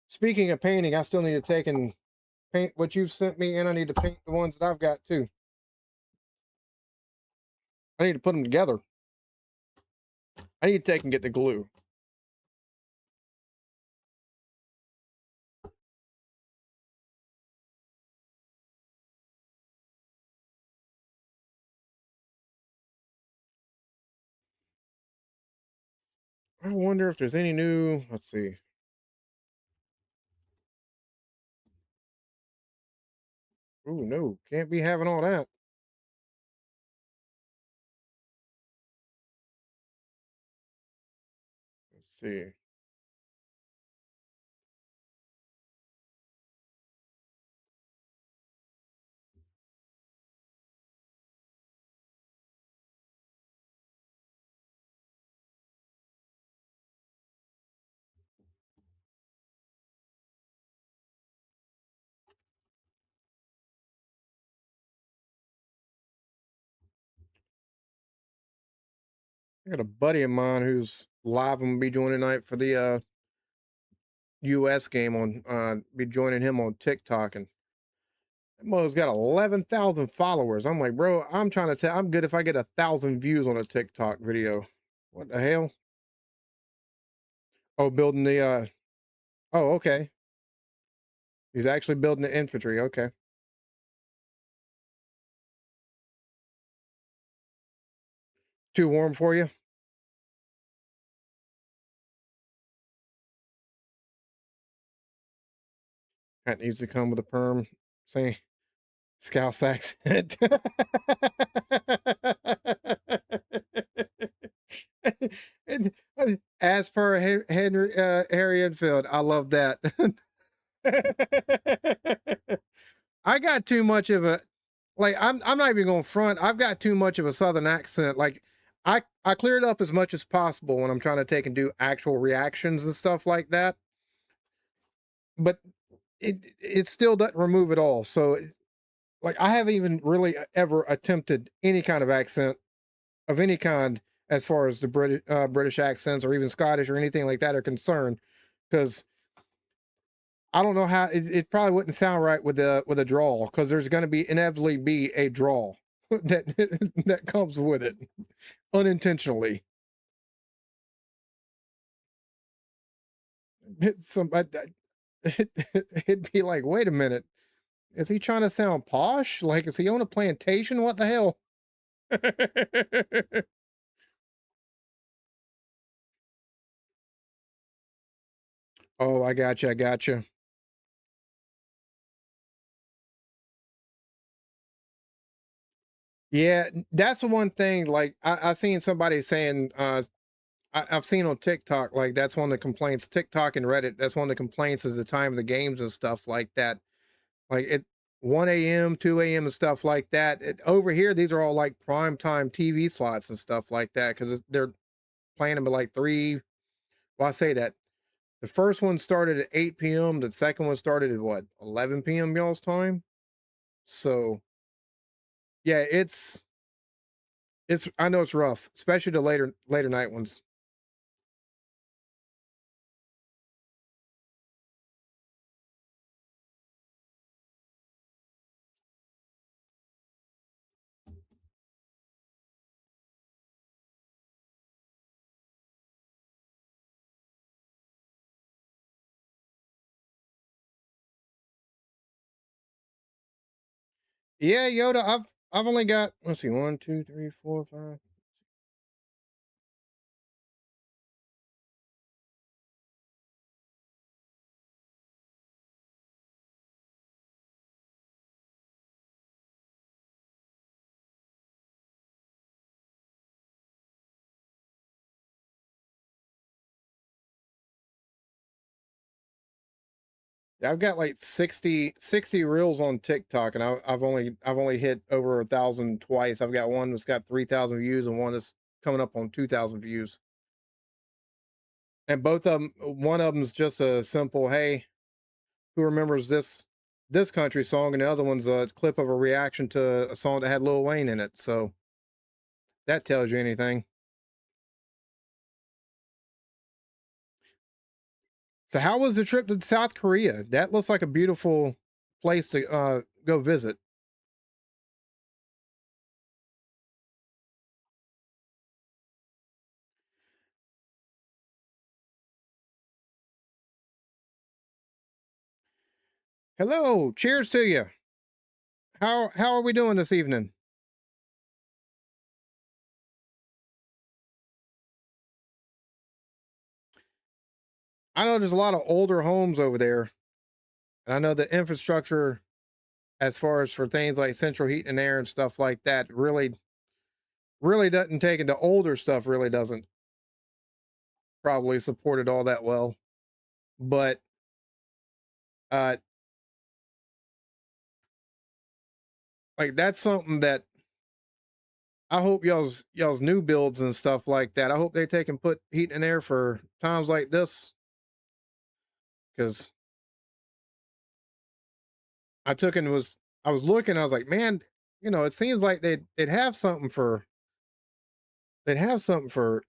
Speaking of painting, I still need to take and paint what you've sent me, and I need to paint the ones that I've got too. I need to put them together. I need to take and get the glue. I wonder if there's any new. Let's see. Oh no, can't be having all that. Let's see. I got a buddy of mine who's live and be joining tonight for the US game on be joining him on TikTok, and that mother's got 11,000 followers. I'm like, bro, I'm trying to tell I'm good if I get 1,000 views on a TikTok video. What the hell? Oh, building the oh, okay. He's actually building the infantry. Okay. Too warm for you? That needs to come with a perm. Saying Scouse accent. and, as per Henry Harry Enfield, I love that. I got too much of a like. I'm not even going front. I've got too much of a southern accent. Like I clear it up as much as possible when I'm trying to take and do actual reactions and stuff like that. But it still doesn't remove it all. So like I haven't even really ever attempted any kind of accent of any kind as far as the British accents or even Scottish or anything like that are concerned, because I don't know how it probably wouldn't sound right with a drawl, because there's going to be inevitably be a drawl that that comes with it unintentionally. Some it'd be like, wait a minute, is he trying to sound posh? Like, is he on a plantation? What the hell? Oh, I got you. I got you. Yeah, that's the one thing. Like I seen somebody saying, I've seen on TikTok, like that's one of the complaints. TikTok and Reddit, that's one of the complaints is the time of the games and stuff like that. Like it, 1 a.m., 2 a.m. and stuff like that. Over here, these are all like prime time TV slots and stuff like that because they're playing them at like three. Well, I say that the first one started at 8 p.m. The second one started at what 11 p.m. y'all's time. So yeah, it's I know it's rough, especially the later night ones. Yeah, Yoda, I've only got, let's see, one, two, three, four, five. Yeah, I've got like 60 reels on TikTok, and I've only hit over 1,000 twice. I've got one that's got 3,000 views and one that's coming up on 2,000 views. And both of them, one of them's just a simple, "Hey, who remembers this country song?" And the other one's a clip of a reaction to a song that had Lil Wayne in it. So that tells you anything. So how was the trip to South Korea? That looks like a beautiful place to go visit. Hello, cheers to you. How are we doing this evening? I know there's a lot of older homes over there, and I know the infrastructure as far as for things like central heat and air and stuff like that really doesn't take it. The older stuff really doesn't probably support it all that well. But uh like that's something that I hope y'all's new builds and stuff like that. I hope they take and put heat and air for times like this because I took and was I was looking, I was like, man, it seems like they'd have something for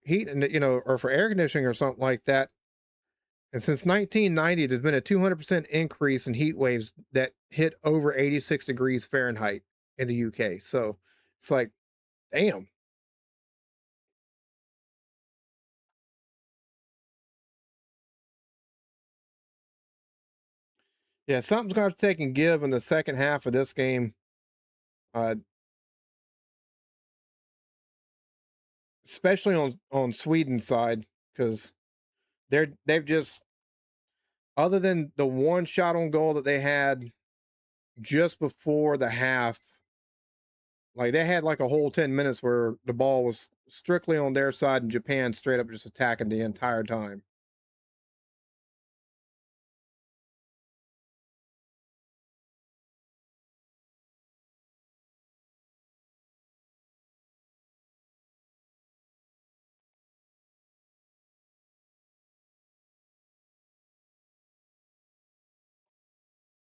heat and or for air conditioning or something like that. And since 1990, there's been a 200% increase in heat waves that hit over 86 degrees Fahrenheit in the UK. So it's like, damn. Yeah, something's going to take and give in the second half of this game, uh, especially on Sweden's side, because they've just other than the one shot on goal that they had just before the half, like they had like a whole 10 minutes where the ball was strictly on their side and Japan straight up just attacking the entire time.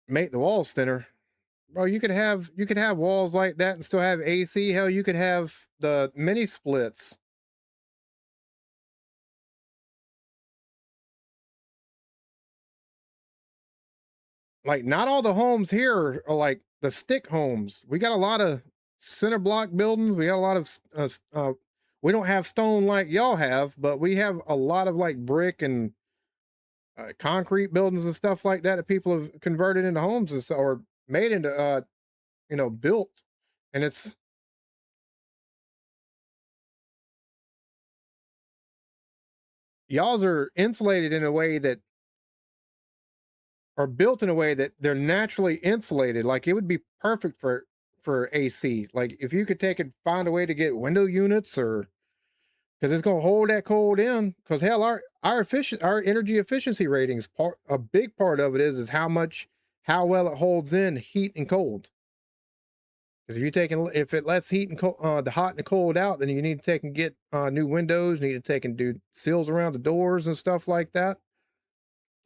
Make the walls thinner. Well, you could have walls like that and still have AC. Hell, you could have the mini splits. Like not all the homes here are like the stick homes. We got a lot of center block buildings. We got a lot of we don't have stone like y'all have, but we have a lot of like brick and concrete buildings and stuff like that that people have converted into homes and or made into built. And it's y'all's are insulated in a way that are built in a way that they're naturally insulated. Like it would be perfect for AC. Like if you could take and find a way to get window units or because it's gonna hold that cold in. Because hell, our energy efficiency ratings a big part of it is how well it holds in heat and cold. Because if it lets heat and the hot and the cold out, then you need to take and get new windows. Need to take and do seals around the doors and stuff like that.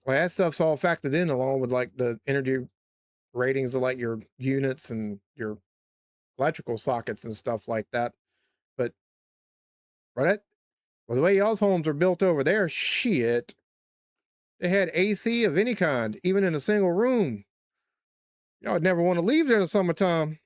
Well, that stuff's all factored in along with like the energy ratings of like your units and your electrical sockets and stuff like that. But right, well, the way y'all's homes are built over there, shit, they had AC of any kind, even in a single room. Y'all would never want to leave there in the summertime.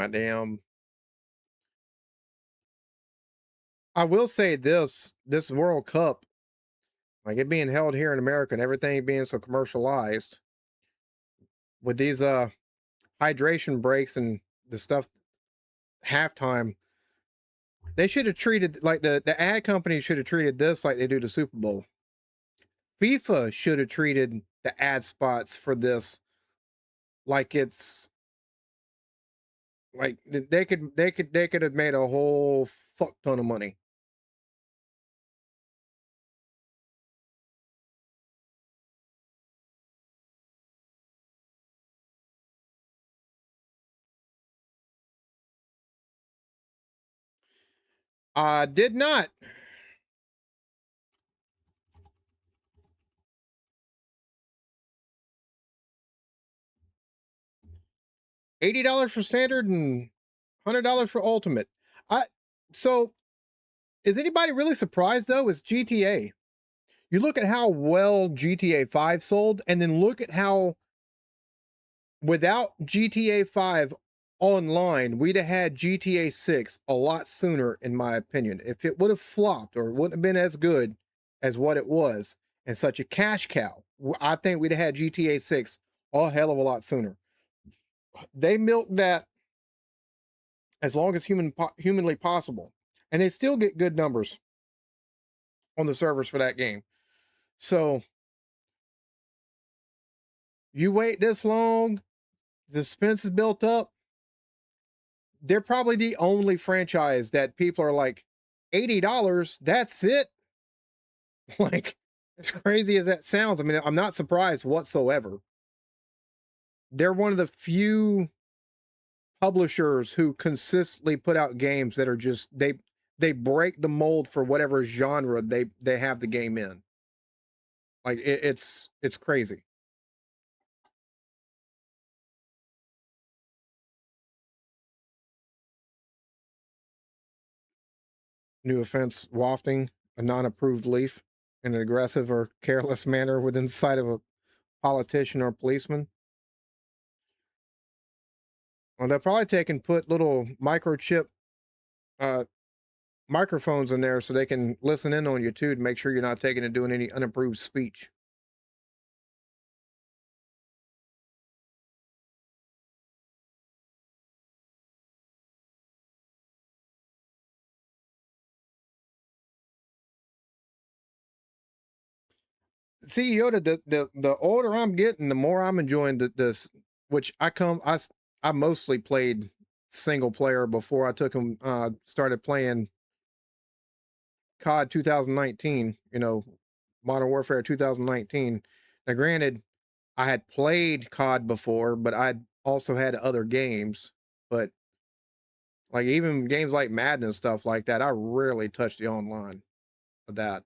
Damn. I will say this World Cup, like it being held here in America and everything being so commercialized with these hydration breaks and the stuff halftime, they should have treated like the ad company should have treated this like they do the Super Bowl. FIFA should have treated the ad spots for this like it's like they could have made a whole fuck ton of money. I did not. $80 for standard and $100 for ultimate. I so is anybody really surprised though? It's GTA. You look at how well GTA 5 sold, and then look at how without GTA 5 online, we'd have had GTA 6 a lot sooner, in my opinion. If it would have flopped or wouldn't have been as good as what it was and such a cash cow, I think we'd have had GTA 6 a hell of a lot sooner. They milked that as long as humanly possible, and they still get good numbers on the servers for that game. So you wait this long, the suspense is built up. They're probably the only franchise that people are like, $80, that's it. Like, as crazy as that sounds, I mean, I'm not surprised whatsoever. They're one of the few publishers who consistently put out games that are just they break the mold for whatever genre they have the game in. Like it's crazy. New offense: wafting a non-approved leaf in an aggressive or careless manner within sight of a politician or policeman. Well, they'll probably take and put little microchip uh, microphones in there so they can listen in on you too to make sure you're not taking and doing any unapproved speech. See, Yoda, the older I'm getting, the more I'm enjoying this. Which I mostly played single player before I took them started playing COD 2019. Modern Warfare 2019. Now, granted, I had played COD before, but I'd also had other games. But like even games like Madden and stuff like that, I rarely touch the online of that.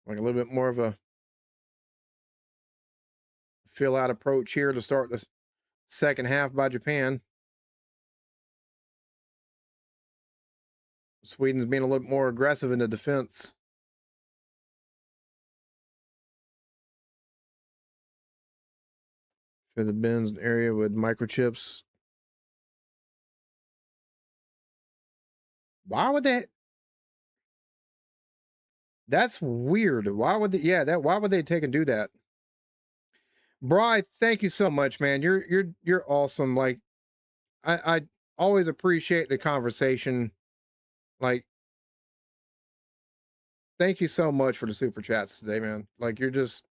Like a little bit more of a fill out approach here to start the second half by Japan. Sweden's being a little more aggressive in the defense. For the bins area with microchips. Why would they? That's weird. Why would they? Yeah, that. Why would they take and do that? Bry, thank you so much, man. You're awesome. Like I always appreciate the conversation. Like, thank you so much for the super chats today, man. Like you're just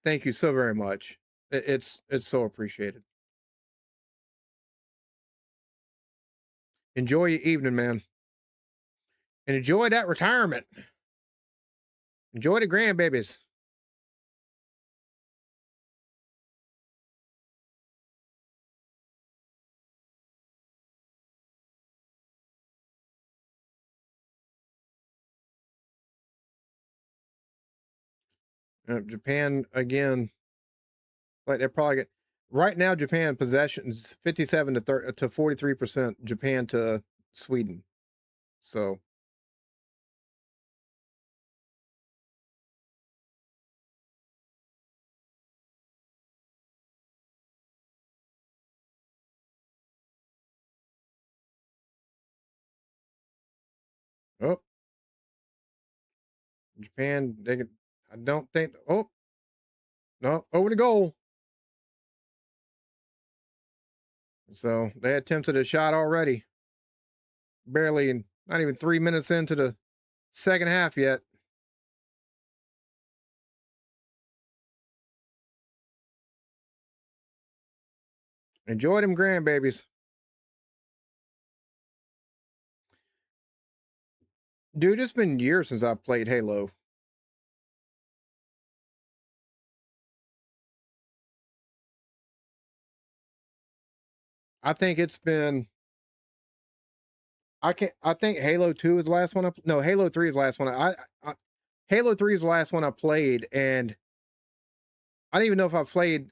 thank you so very much. It's so appreciated. Enjoy your evening, man. And enjoy that retirement. Enjoy the grandbabies. Japan again. Like they're probably Right now, Japan possessions 57 to 43%. Japan to Sweden. So, oh, Japan. They could. I don't think. Oh no, over the goal. So they attempted a shot already. Barely, not even 3 minutes into the second half yet. Enjoy them grandbabies, dude. It's been years since I played Halo. I think it's been. I can not I think Halo 2 is the last one. No, Halo 3 is the last one. Halo 3 is the last one I played, and I don't even know if I've played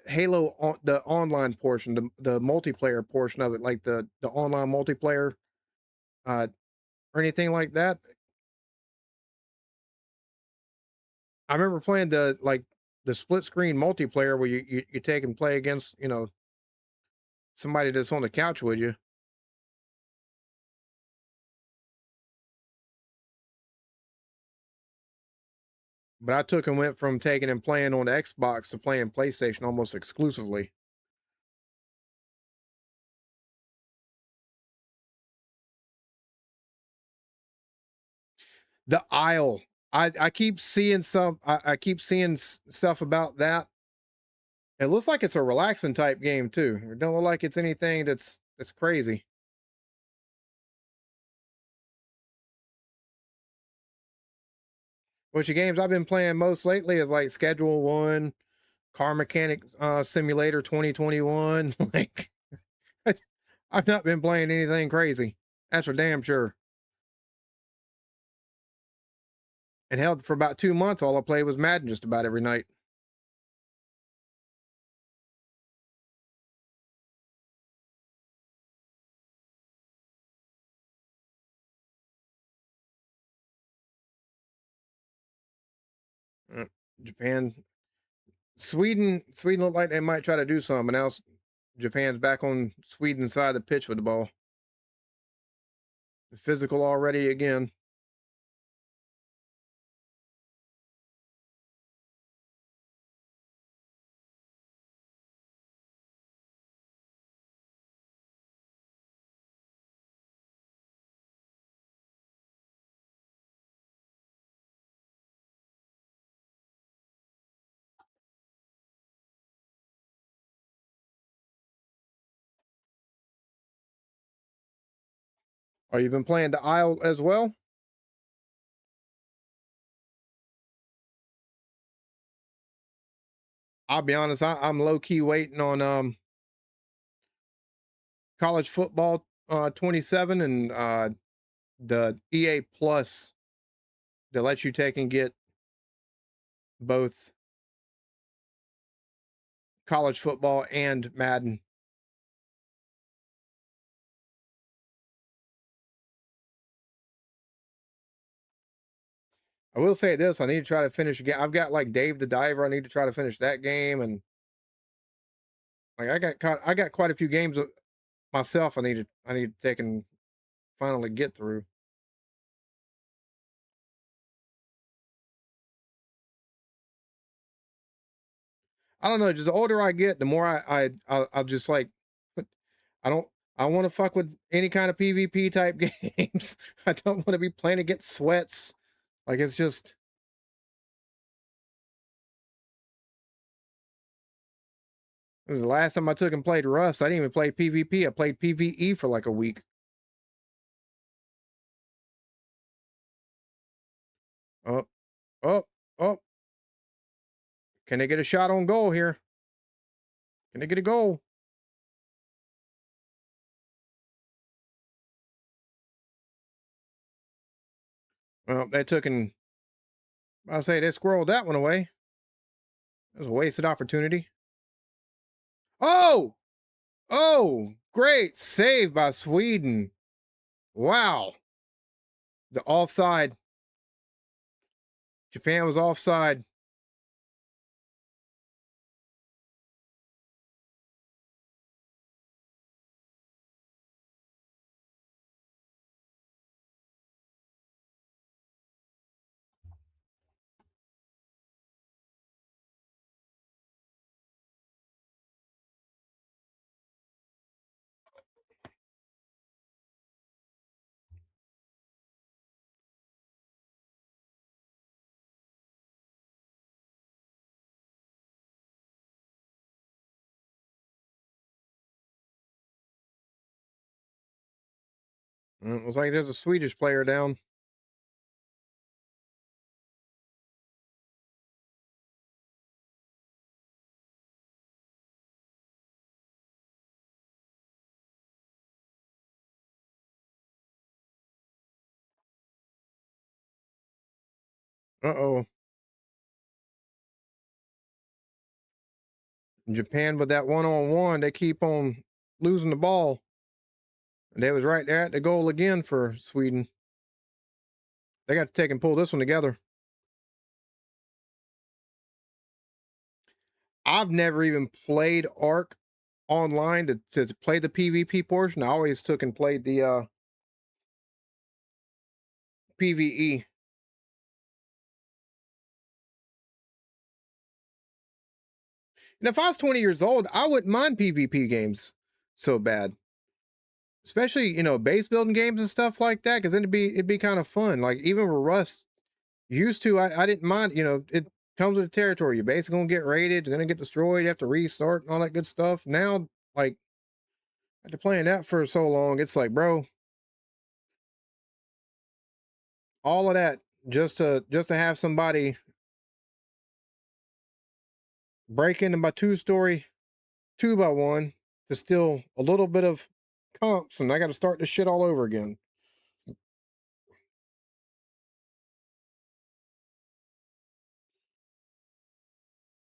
Halo on the online portion, the multiplayer portion of it, like the online multiplayer, uh, or anything like that. I remember playing the split screen multiplayer where you take and play against somebody that's on the couch with you. But I took and went from taking and playing on the Xbox to playing PlayStation almost exclusively. The Isle. I keep seeing some. I keep seeing stuff about that. It looks like it's a relaxing type game too. It don't look like it's anything that's crazy. Which the games I've been playing most lately is like Schedule One, Car Mechanic Simulator 2021. Like I've not been playing anything crazy. That's for damn sure. And hell, for about 2 months, all I played was Madden just about every night. Uh, Japan, Sweden looked like they might try to do something. And now Japan's back on Sweden's side of the pitch with the ball. Physical already again. Are you been playing the Isle as well? I'll be honest, I'm low key waiting on college football 27 and the EA Plus that lets you take and get both college football and Madden. I will say this: I need to try to finish again. I've got like Dave the Diver. I need to try to finish that game, and like I got quite a few games myself. I need to take and finally get through. I don't know. Just the older I get, the more I'll just like I don't I want to fuck with any kind of PvP type games. I don't want to be playing to get sweats. Like it's just it was the last time I took and played Rust. I didn't even play PvP. I played PvE for like a week. Oh, oh, oh. Can they get a shot on goal here? Can they get a goal? Well, they took and I'll say they squirreled that one away. It was a wasted opportunity. Oh, oh, great save by Sweden. Wow. The offside. Japan was offside. It was like there's a Swedish player down. Uh-oh. Japan with that one-on-one, they keep on losing the ball. They was right there at the goal again for Sweden. They got to take and pull this one together. I've never even played Ark online to play the PvP portion. I always took and played the PvE. And if I was 20 years old, I wouldn't mind PvP games so bad. Especially, base building games and stuff like that, because then it'd be kind of fun. Like even with Rust, used to I didn't mind, it comes with the territory. You're basically gonna get raided, you're gonna get destroyed, you have to restart and all that good stuff. Now, like after playing that for so long, it's like, bro, all of that just to have somebody break into my two-story 2x1 to steal a little bit of comps, and I got to start this shit all over again.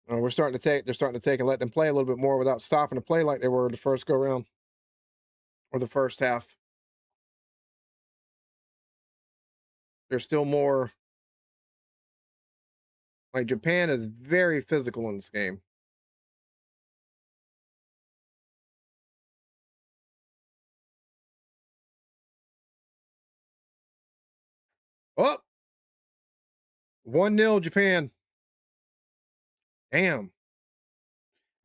They're starting to take and let them play a little bit more without stopping to play like they were the first go round or the first half. There's still more. Like Japan is very physical in this game. Oh, 1-0 Japan. Damn.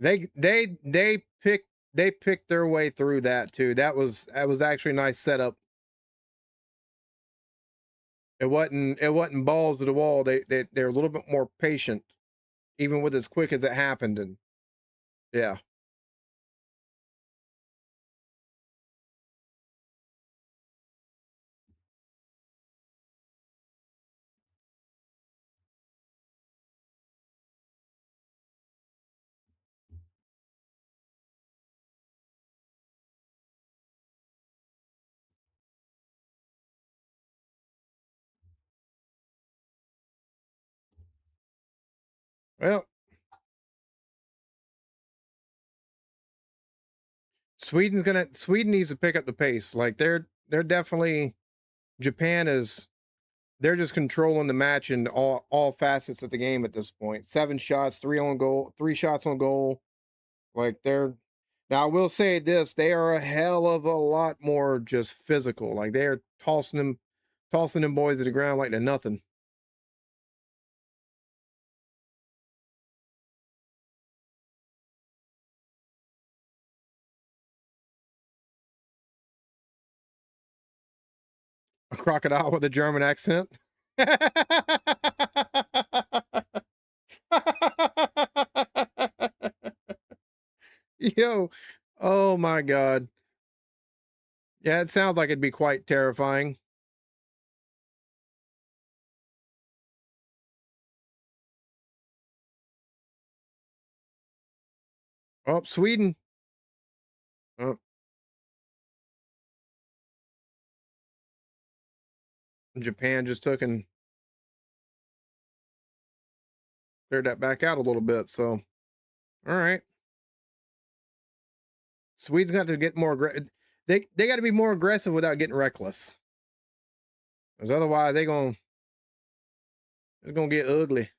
They picked their way through that too. That was actually a nice setup. It wasn't balls to the wall. They're a little bit more patient, even with as quick as it happened. And yeah. Well, Sweden needs to pick up the pace. Like they're definitely Japan is they're just controlling the match in all facets of the game at this point. 7 shots, 3 on goal, 3 shots on goal. Like they're now I will say this, they are a hell of a lot more just physical. Like they're tossing them boys to the ground like they're nothing. A crocodile with a German accent. Yo, oh my god. Yeah, it sounds like it'd be quite terrifying. Oh, Sweden. Oh, Japan just took and cleared that back out a little bit. So, all right. Sweden's got to get more aggressive. They got to be more aggressive without getting reckless. Because otherwise it's gonna get ugly.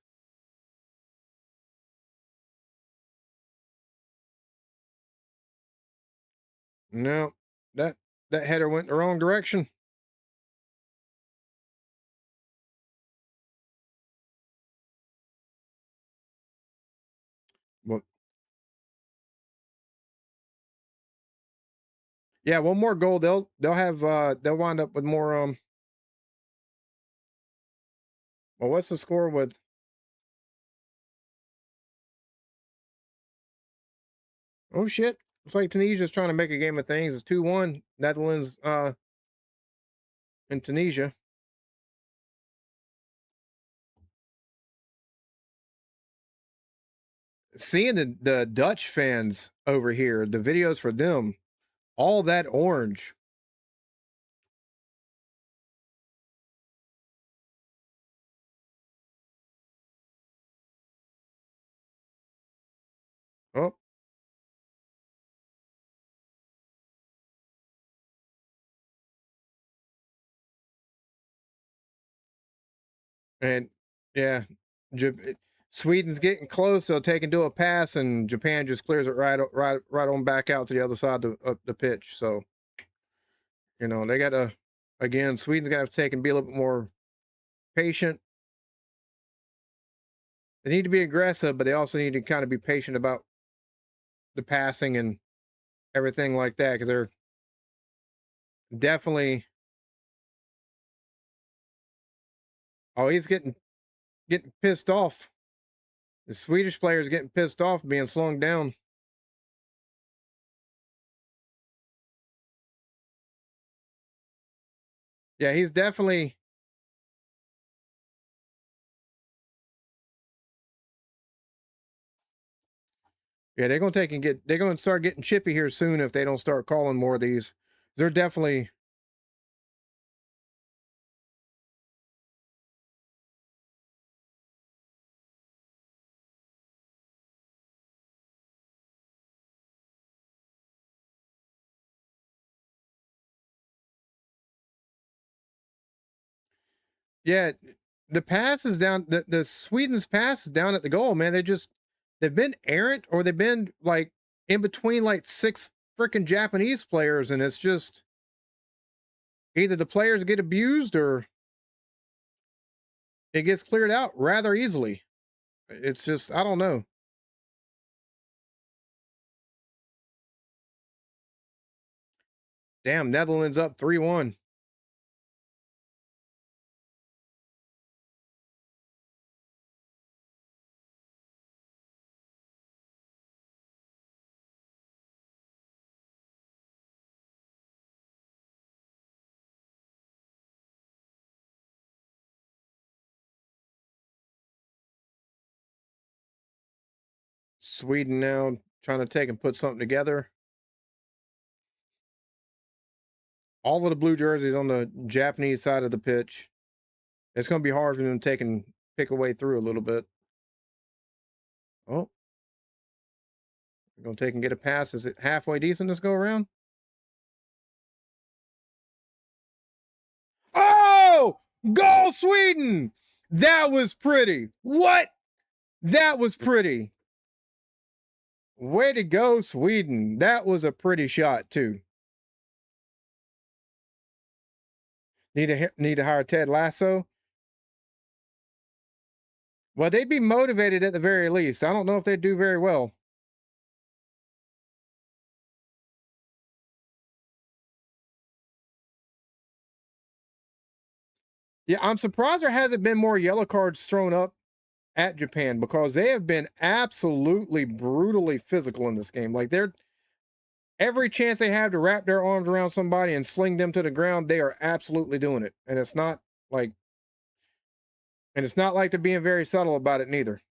No, that that header went the wrong direction. Well, yeah, one more goal. They'll have they'll wind up with more well, what's the score with oh shit. It's like Tunisia's trying to make a game of things. It's 2-1. Netherlands in Tunisia. Seeing the Dutch fans over here, the videos for them, all that orange. Oh, and yeah, Sweden's getting close. They'll take and do a pass, and Japan just clears it right on back out to the other side of the pitch. So they got to again. Sweden's got to take and be a little bit more patient. They need to be aggressive, but they also need to kind of be patient about the passing and everything like that because they're definitely. Oh, he's getting pissed off. The Swedish player is getting pissed off being slung down. Yeah, he's definitely. Yeah, they're gonna take and get. They're gonna start getting chippy here soon if they don't start calling more of these. They're definitely. Yeah, the pass is down. The Sweden's pass is down at the goal. Man, they've been errant or they've been like in between like six freaking Japanese players, and it's just either the players get abused or it gets cleared out rather easily. It's just I don't know. Damn, Netherlands up 3-1. Sweden now trying to take and put something together. All of the blue jerseys on the Japanese side of the pitch. It's going to be hard for them to take and pick a way through a little bit. Oh, we're going to take and get a pass. Is it halfway decent this go around? Oh, goal Sweden! That was pretty. What? That was pretty. Way to go, Sweden. That was a pretty shot too. Need to hire Ted Lasso. Well, they'd be motivated at the very least. I don't know if they'd do very well. Yeah, I'm surprised there hasn't been more yellow cards thrown up at Japan because they have been absolutely brutally physical in this game. Like they're every chance they have to wrap their arms around somebody and sling them to the ground, they are absolutely doing it. Like it's not like they're being very subtle about it neither.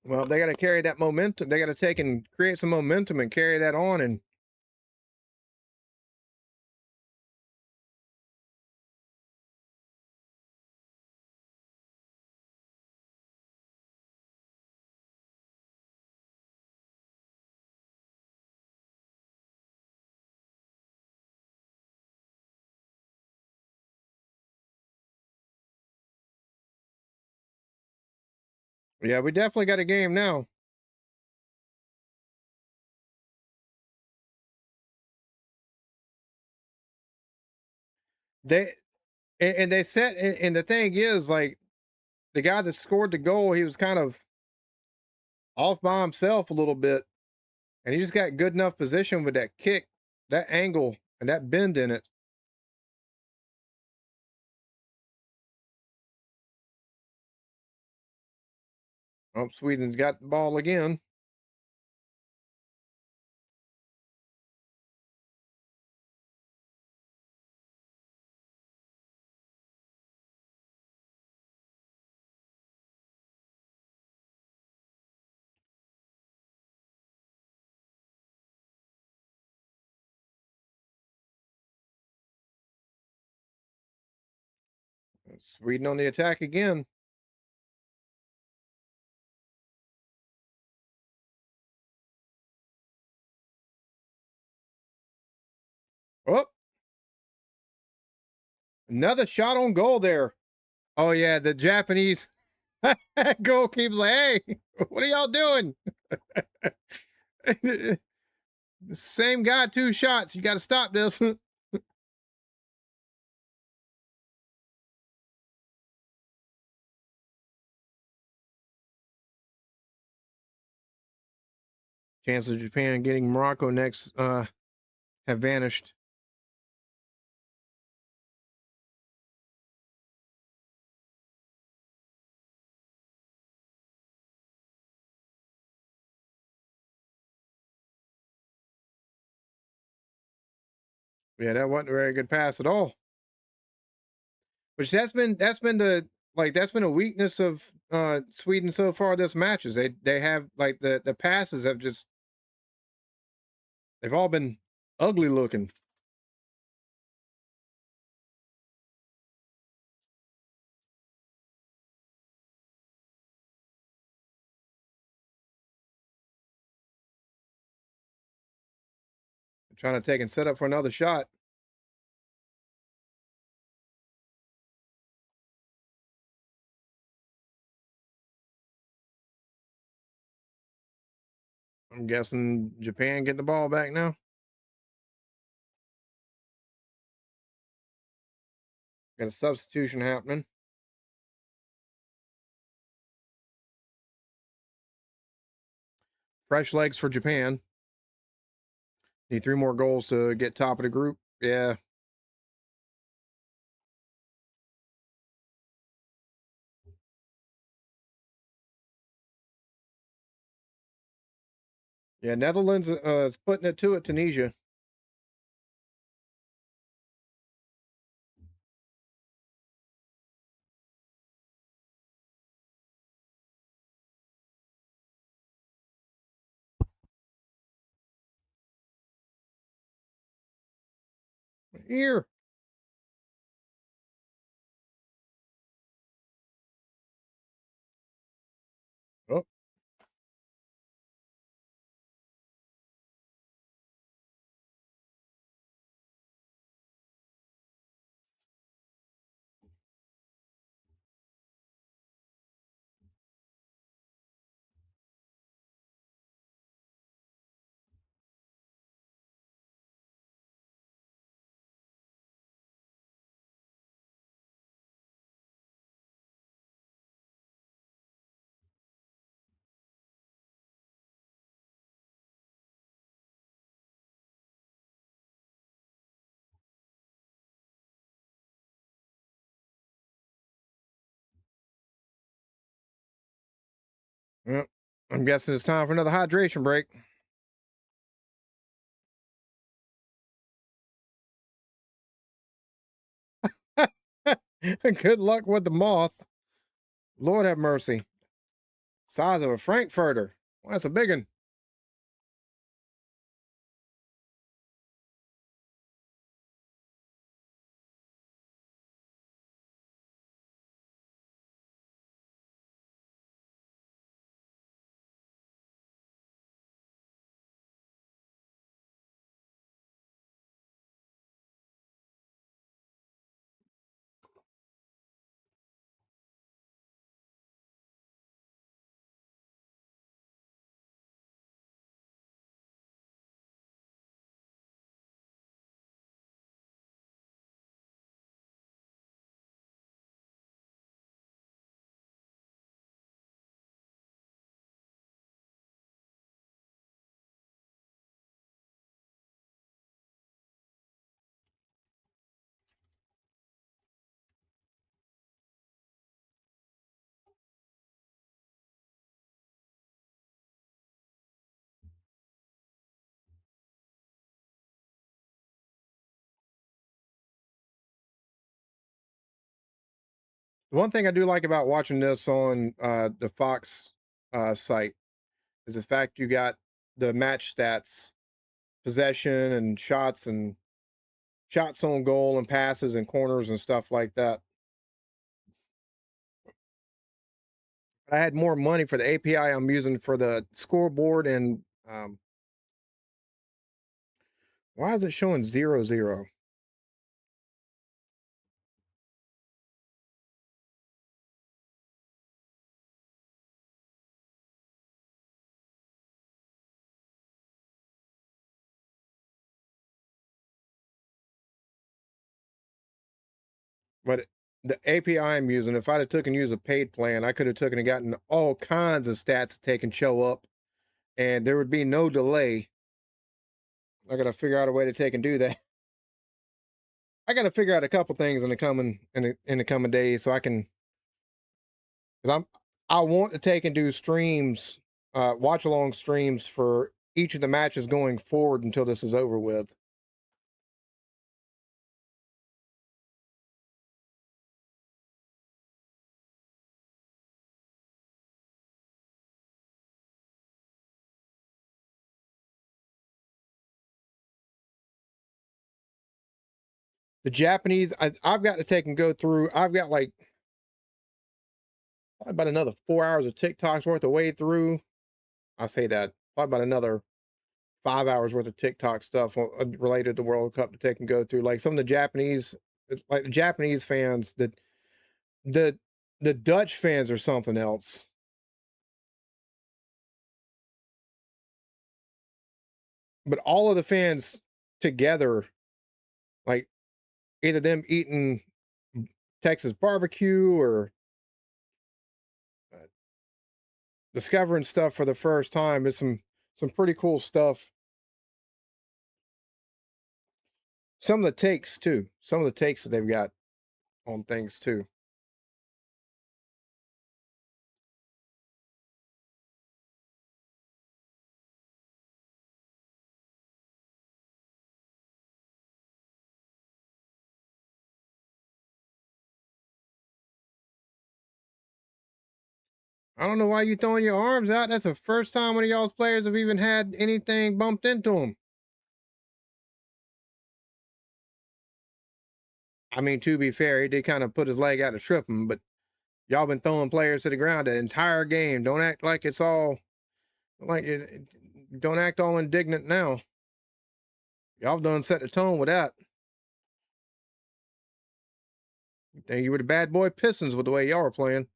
Well, they got to carry that momentum. They got to take and create some momentum and carry that on. And yeah, we definitely got a game now. They and they set and the thing is like the guy that scored the goal, he was kind of off by himself a little bit, and he just got good enough position with that kick, that angle, and that bend in it. Oh, Sweden's got the ball again. Sweden on the attack again. Oh, another shot on goal there. Oh yeah, the Japanese goalkeeper's like, "Hey, what are y'all doing?" Same guy, two shots. You got to stop this. Chances of Japan getting Morocco next have vanished. Yeah, that wasn't a very good pass at all. Which that's been the like that's been a weakness of Sweden so far this matches. They have like the passes have just they've all been ugly looking. Trying to take and set up for another shot. I'm guessing Japan getting the ball back now. Got a substitution happening. Fresh legs for Japan. Need three more goals to get top of the group. Yeah. Yeah, Netherlands is putting it to it, Tunisia. Here. Oh, yeah. I'm guessing it's time for another hydration break. Good luck with the moth. Lord have mercy. Size of a Frankfurter. Well, that's a big one. One thing I do like about watching this on the Fox site is the fact you got the match stats, possession and shots on goal and passes and corners and stuff like that. I had more money for the API I'm using for the scoreboard and why is it showing 0-0? But the API I'm using, if I'd have took and used a paid plan, I could have taken and gotten all kinds of stats that take and show up, and there would be no delay. I got to figure out a way to take and do that. I got to figure out a couple things in the coming days so I can, because I want to take and do streams, watch along streams for each of the matches going forward until this is over with. The Japanese, I've got to take and go through. I've got like about another 4 hours of TikToks worth of way through. I say that probably about another 5 hours worth of TikTok stuff related to World Cup to take and go through. Like some of the Japanese, like the Japanese fans, the the Dutch fans are something else. But all of the fans together, like either them eating Texas barbecue or uh, discovering stuff for the first time, is some pretty cool stuff. Some of the takes too. Some of the takes that they've got on things too. I don't know why you throwing your arms out. That's the first time one of y'all's players have even had anything bumped into them. I mean, to be fair, he did kind of put his leg out to trip him, but y'all been throwing players to the ground the entire game. Don't act like it's all like it. Don't act all indignant now. Y'all done set the tone with that. And you were the bad boy Pistons with the way y'all were playing.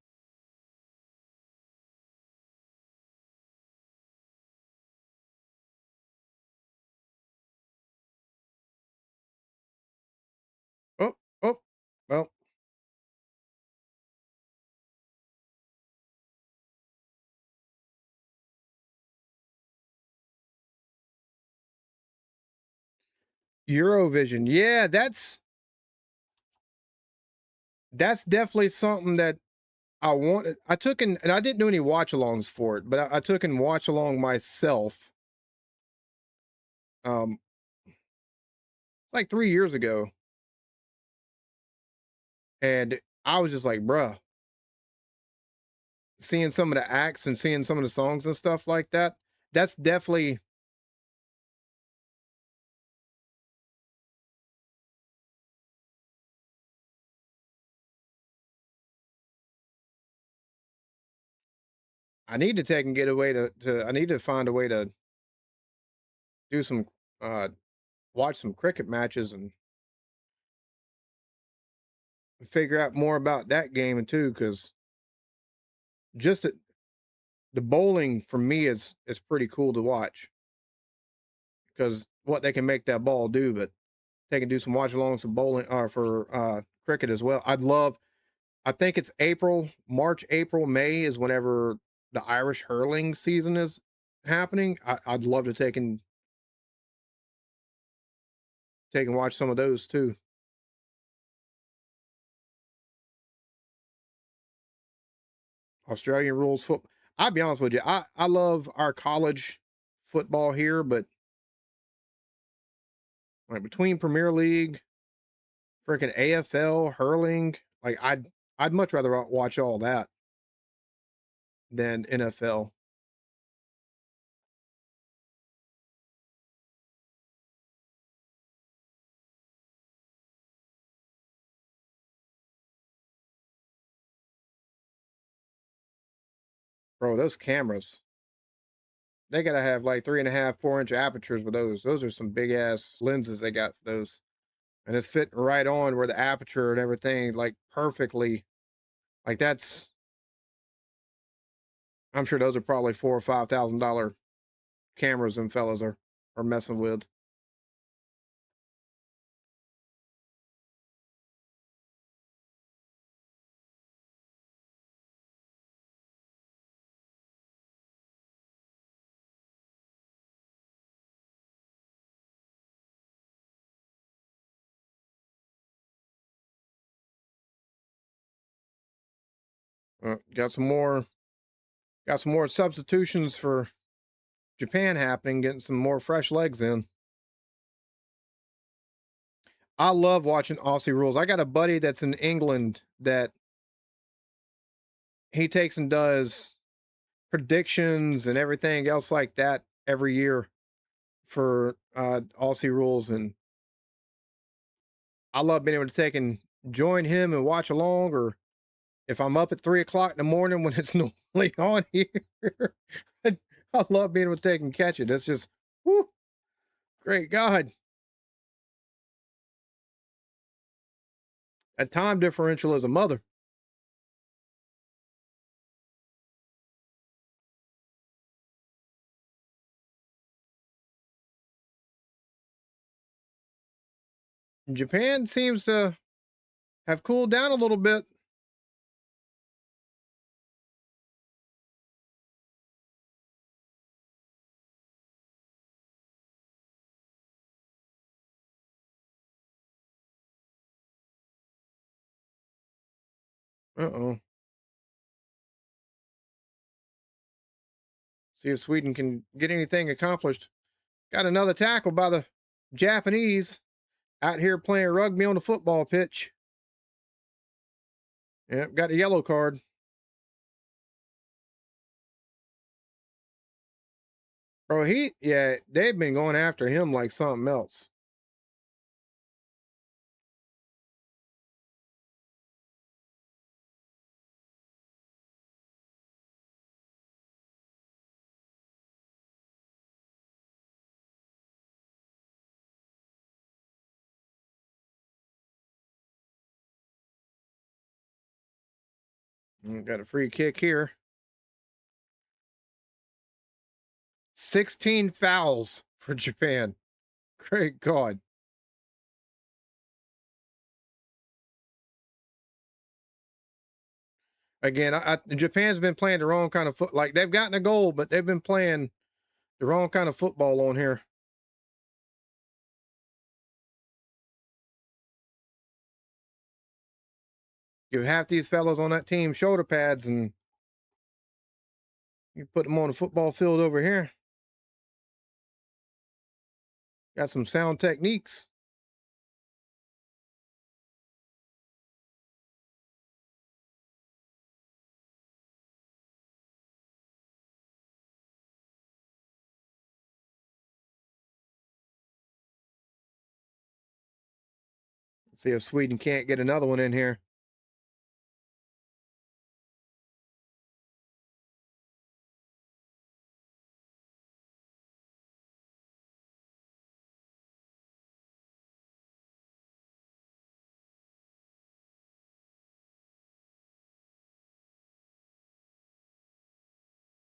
Oh, oh, well, Eurovision. Yeah, that's definitely something that I wanted. I took and I didn't do any watch alongs for it, but I took and watch along myself. Um, like 3 years ago, and I was just like, bruh, seeing some of the acts and seeing some of the songs and stuff like that, that's definitely I need to take and get away to I need to find a way to do some uh watch some cricket matches and figure out more about that game too, because just the bowling for me is pretty cool to watch because what they can make that ball do, but they can do some watch alongs for bowling for cricket as well. I think it's April, March, April, May is whenever the Irish hurling season is happening. I'd love to take and watch some of those too. Australian rules football. I'll be honest with you. I love our college football here, but like between Premier League, freaking AFL, hurling, like I'd much rather watch all that than NFL. Bro, those cameras, they gotta have like 3.5, 4 inch apertures with those. Those are some big ass lenses they got for those. And it's fitting right on where the aperture and everything, like perfectly. Like that's I'm sure those are probably $4 or $5,000 cameras them fellas are messing with. Got some more substitutions for Japan happening, getting some more fresh legs in. I love watching Aussie rules. I got a buddy that's in England that he takes and does predictions and everything else like that every year for Aussie rules, and I love being able to take and join him and watch along. Or if I'm up at 3 o'clock in the morning when it's normally on here, I, I love being able to take and catch it. That's just, whoo, great God. A time differential is a mother. Japan seems to have cooled down a little bit. Uh-oh. See if Sweden can get anything accomplished. Got another tackle by the Japanese out here playing rugby on the football pitch. Yep, got a yellow card. Bro, yeah, they've been going after him like something else. Got a free kick here. 16 fouls for Japan. Great God. Again, Japan's been playing the wrong kind of foot. Like they've gotten a goal, but they've been playing the wrong kind of football on here. Give half these fellows on that team shoulder pads and you put them on the football field over here. Got some sound techniques. See if Sweden can't get another one in here.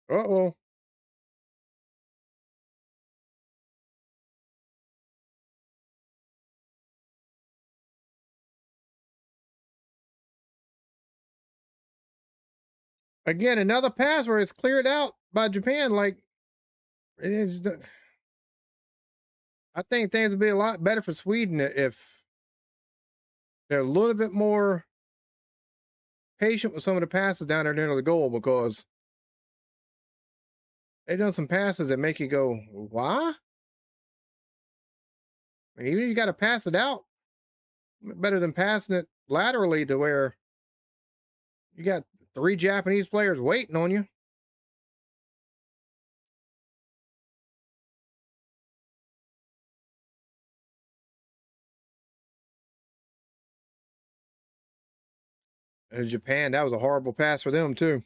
Uh-oh. Again, another pass where it's cleared out by Japan. Like, it is. I think things would be a lot better for Sweden if they're a little bit more patient with some of the passes down there near the goal, because they've done some passes that make you go, why? And even if you got to pass it out, better than passing it laterally to where you got three Japanese players waiting on you. And Japan, that was a horrible pass for them too.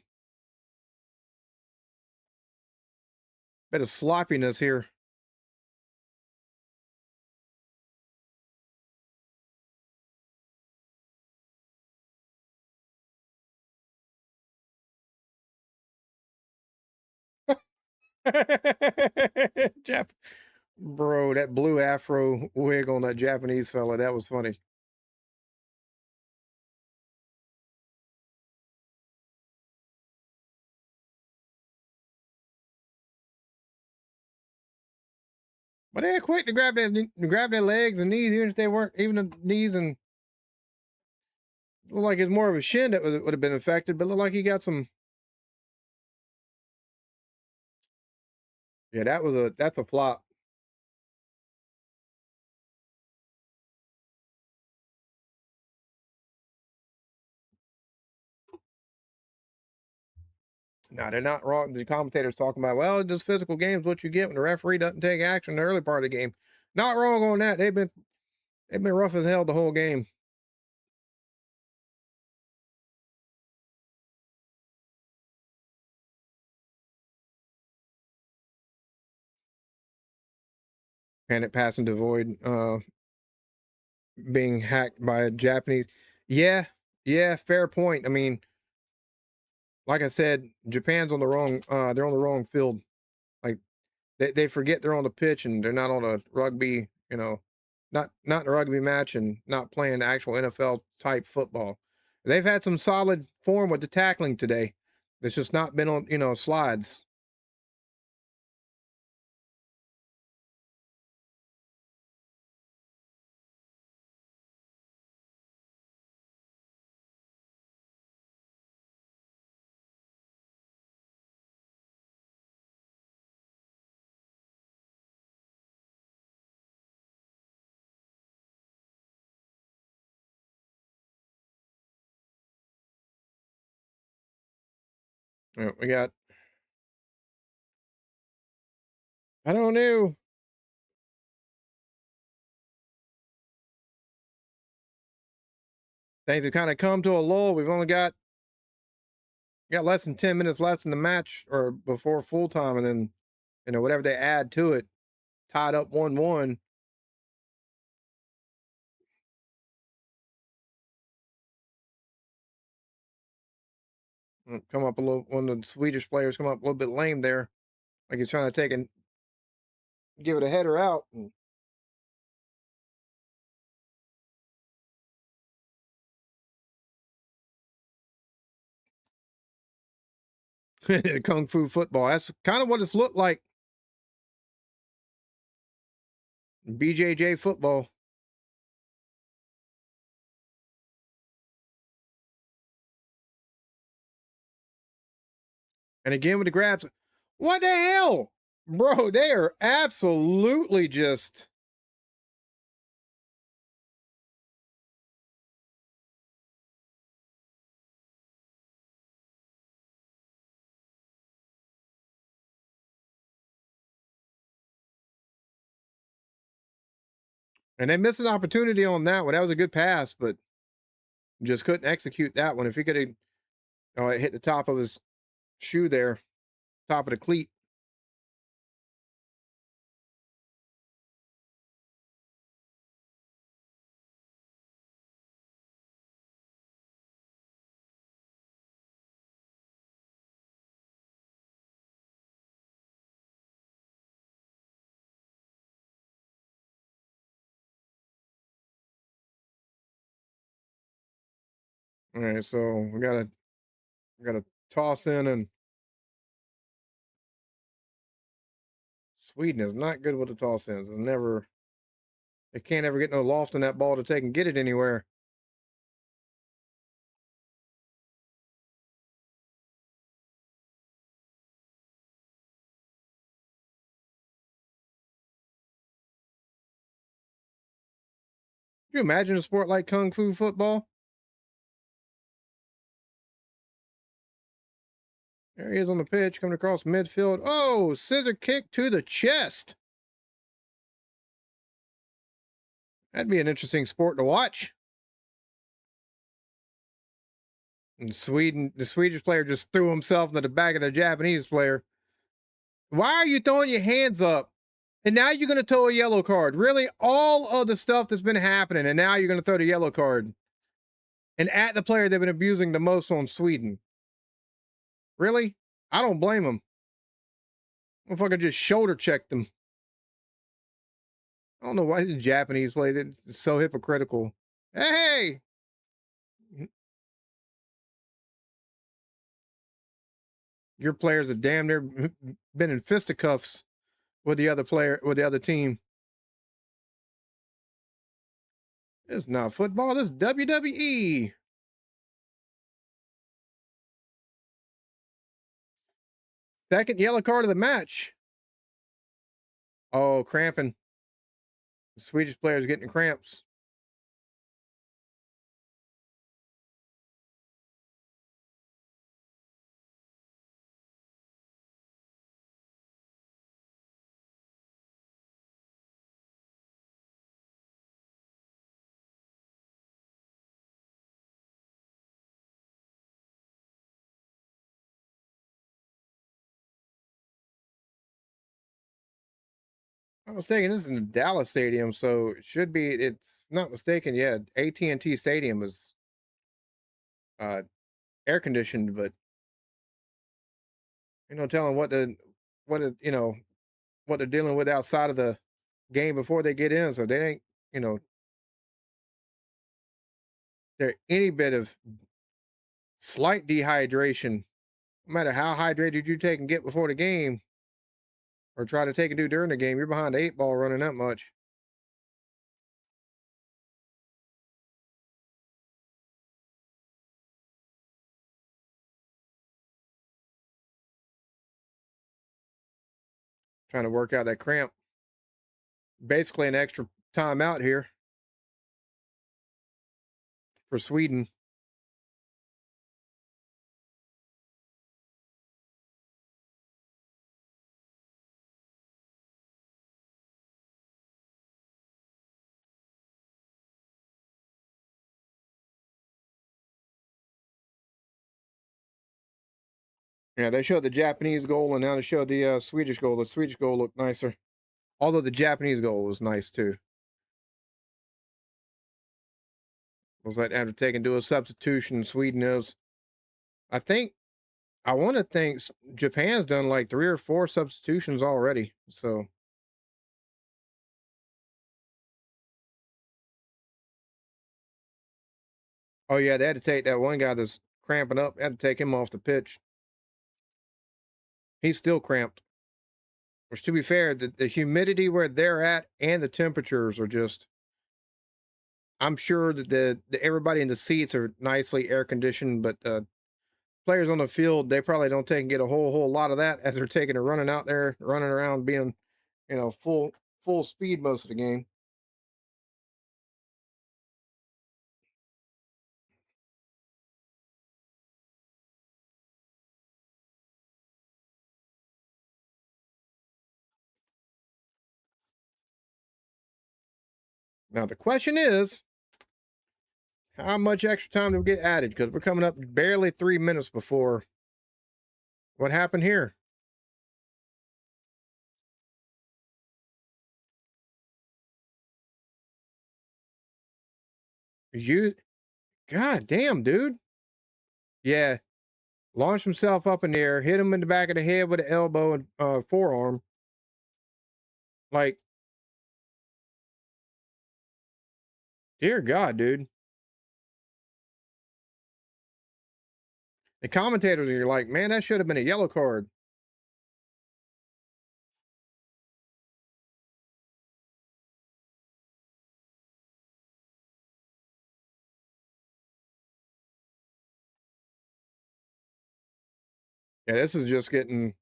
Bit of sloppiness here. Jap- Bro, that blue afro wig on that Japanese fella, that was funny. But they're quick to grab their legs and knees, even if they weren't even the knees, and looked like it's more of a shin that would have been affected, but looked like he got some. Yeah, that's a flop. No, they're not wrong. The commentators talking about, well, just physical games, what you get when the referee doesn't take action in the early part of the game. Not wrong on that. They've been rough as hell the whole game. And it passing devoid, being hacked by a Japanese. Yeah, yeah, fair point. I mean, like I said, Japan's on the wrong. They're on the wrong field. Like they forget they're on the pitch and they're not on a rugby. Not in a rugby match and not playing actual NFL type football. They've had some solid form with the tackling today. It's just not been on slides. We got. I don't know. Things have kind of come to a lull. We've only got less than 10 minutes left in the match or before full time, and then whatever they add to it, tied up 1-1. Come up a little. One of the Swedish players come up a little bit lame there, like he's trying to take and give it a header out. And kung fu football. That's kind of what it's looked like. BJJ football. And again with the grabs. What the hell? Bro, they are absolutely just. And they missed an opportunity on that one. That was a good pass, but just couldn't execute that one. If he could have it hit the top of his shoe there, top of the cleat. All right, so we gotta toss in, and Sweden is not good with the toss ins. It's never they can't ever get no loft on that ball to take and get it anywhere. Can you imagine a sport like Kung Fu football? There he is on the pitch, coming across midfield. Oh, scissor kick to the chest. That'd be an interesting sport to watch. And Sweden, the Swedish player just threw himself into the back of the Japanese player. Why are you throwing your hands up? And now you're going to throw a yellow card. Really? All of the stuff that's been happening, and now you're going to throw the yellow card. And at the player they've been abusing the most on Sweden. Really? I don't blame him. Motherfucker just shoulder checked them. I don't know why the Japanese play it's so hypocritical. Hey! Your players are damn near been in fisticuffs with the other player, with the other team. It's not football, this is WWE. Second yellow card of the match. Oh, cramping. The Swedish player's getting cramps. I'm mistaken. This is in the Dallas Stadium, so it should be. It's not mistaken. Yeah, AT&T Stadium is uh, air conditioned, but telling what they're dealing with outside of the game before they get in. So they ain't you know there any bit of slight dehydration, no matter how hydrated you take and get before the game, or try to take and do during the game, you're behind the eight ball running that much. Trying to work out that cramp. Basically, an extra timeout here for Sweden. Yeah, they showed the Japanese goal, and now they showed the Swedish goal. The Swedish goal looked nicer, although the Japanese goal was nice too. Was that after taking do a substitution? Sweden is, I think, I want to think Japan's done like 3 or 4 substitutions already. So, oh yeah, they had to take that one guy that's cramping up. Had to take him off the pitch. He's still cramped. Which, to be fair, the humidity where they're at and the temperatures are just. I'm sure that everybody in the seats are nicely air conditioned, but players on the field, they probably don't take and get a whole lot of that as they're taking and running out there, running around, being full speed most of the game. Now the question is, how much extra time do we get added? Because we're coming up barely 3 minutes before. What happened here? You, God damn, dude. Yeah, launched himself up in the air, hit him in the back of the head with an elbow and forearm. Like, dear God, dude. The commentators are like, man, that should have been a yellow card. Yeah, this is just getting.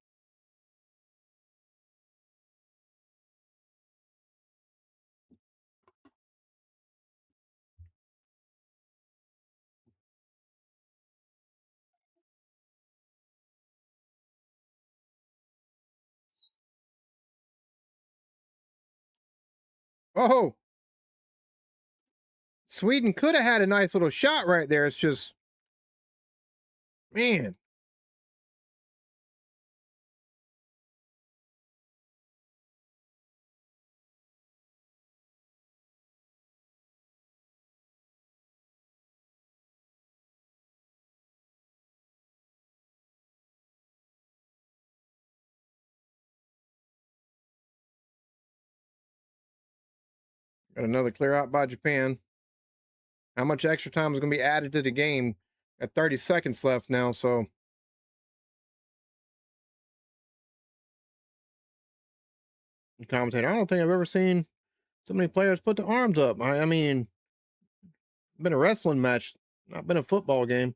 Oh, Sweden could have had a nice little shot right there. It's just, man. Got another clear out by Japan. How much extra time is going to be added to the game? At 30 seconds left now, so. Commentator, I don't think I've ever seen so many players put the arms up. I mean, been a wrestling match, not been a football game.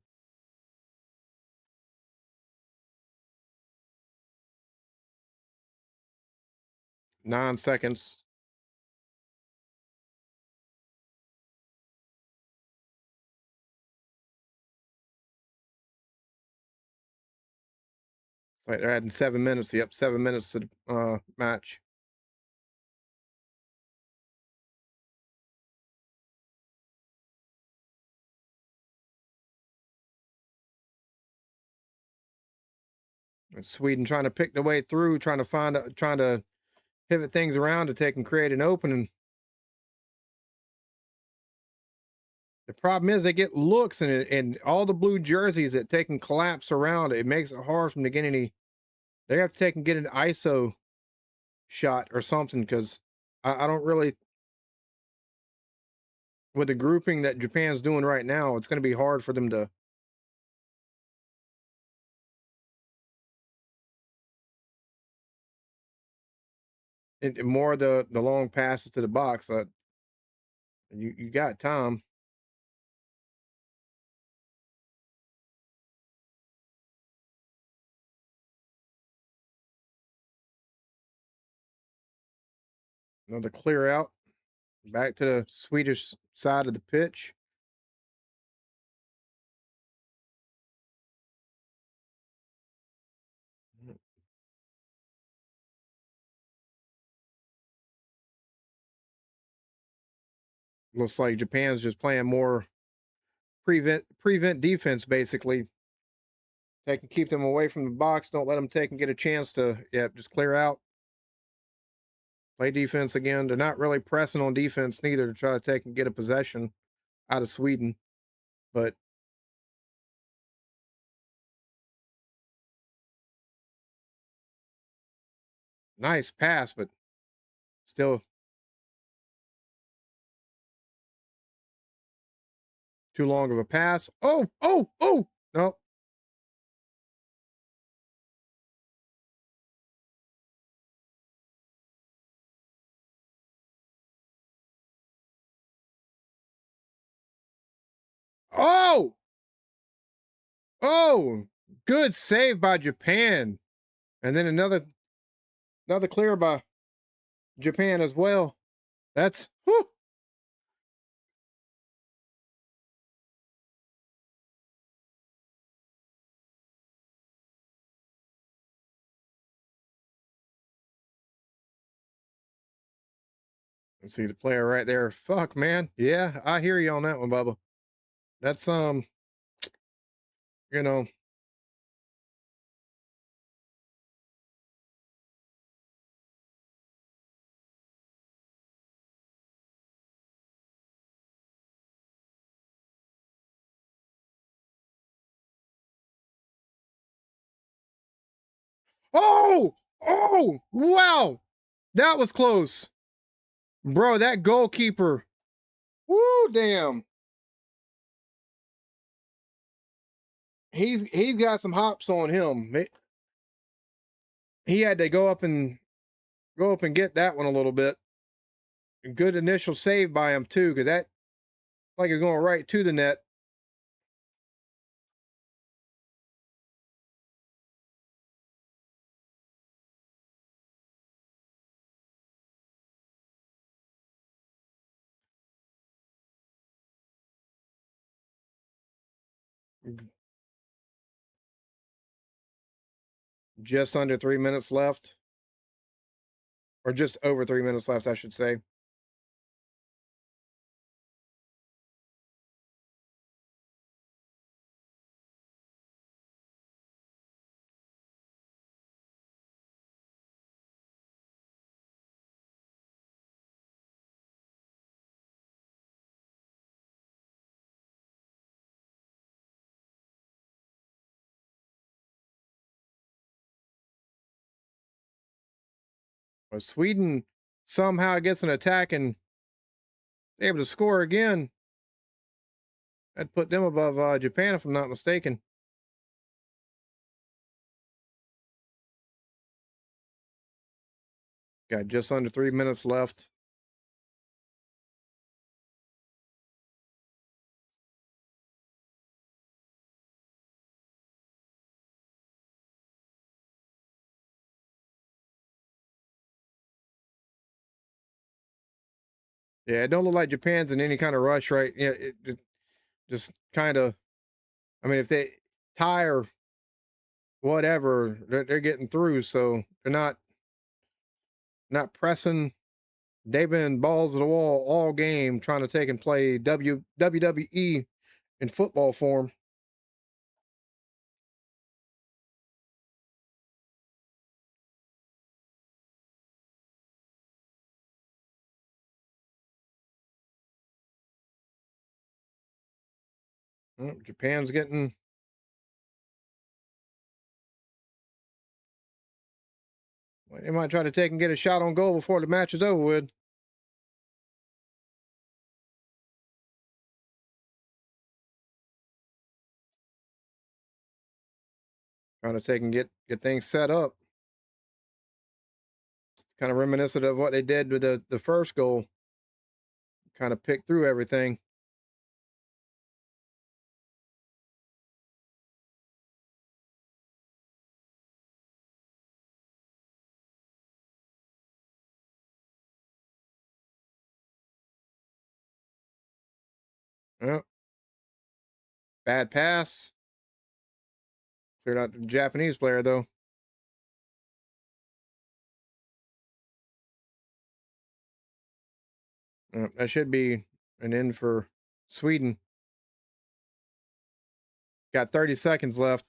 9 seconds. It's like they're adding 7 minutes. Yep, 7 minutes to the match. And Sweden trying to pick the way through, trying to pivot things around to take and create an opening. The problem is they get looks and all the blue jerseys that take and collapse around. It makes it hard for them to get any. They have to take and get an ISO shot or something because I don't really. With the grouping that Japan's doing right now, it's going to be hard for them to. More of the long passes to the box. You got time. Another clear out. Back to the Swedish side of the pitch. Looks like Japan's just playing more prevent defense basically. They can keep them away from the box. Don't let them take and get a chance to just clear out. Play defense again. They're not really pressing on defense neither to try to take and get a possession out of Sweden. But nice pass, but still too long of a pass. Oh, no. Oh, oh, good save by Japan. And then another clear by Japan as well. That's whew. I see the player right there. Fuck, man. Yeah, I hear you on that one, Bubba. That's you know. Oh, oh, wow, that was close, bro. That goalkeeper. Woo, damn. He's got some hops on him. He had to go up and get that one a little bit. Good initial save by him too, because that like you're going right to the net. Just under 3 minutes left, or just over 3 minutes left, I should say. But Sweden somehow gets an attack and able to score again. That put them above Japan, if I'm not mistaken. Got just under 3 minutes left. Yeah, it don't look like Japan's in any kind of rush, right? Yeah, it just kind of. I mean, if they tie or whatever, they're getting through, so they're not pressing. They've been balls to the wall all game, trying to take and play WWE in football form. Japan's getting. They might try to take and get a shot on goal before the match is over with. Trying to take and get things set up. Kind of reminiscent of what they did with the first goal. Kind of pick through everything. Yep. Bad pass. Cleared out the Japanese player though. That should be an end for Sweden. Got 30 seconds left.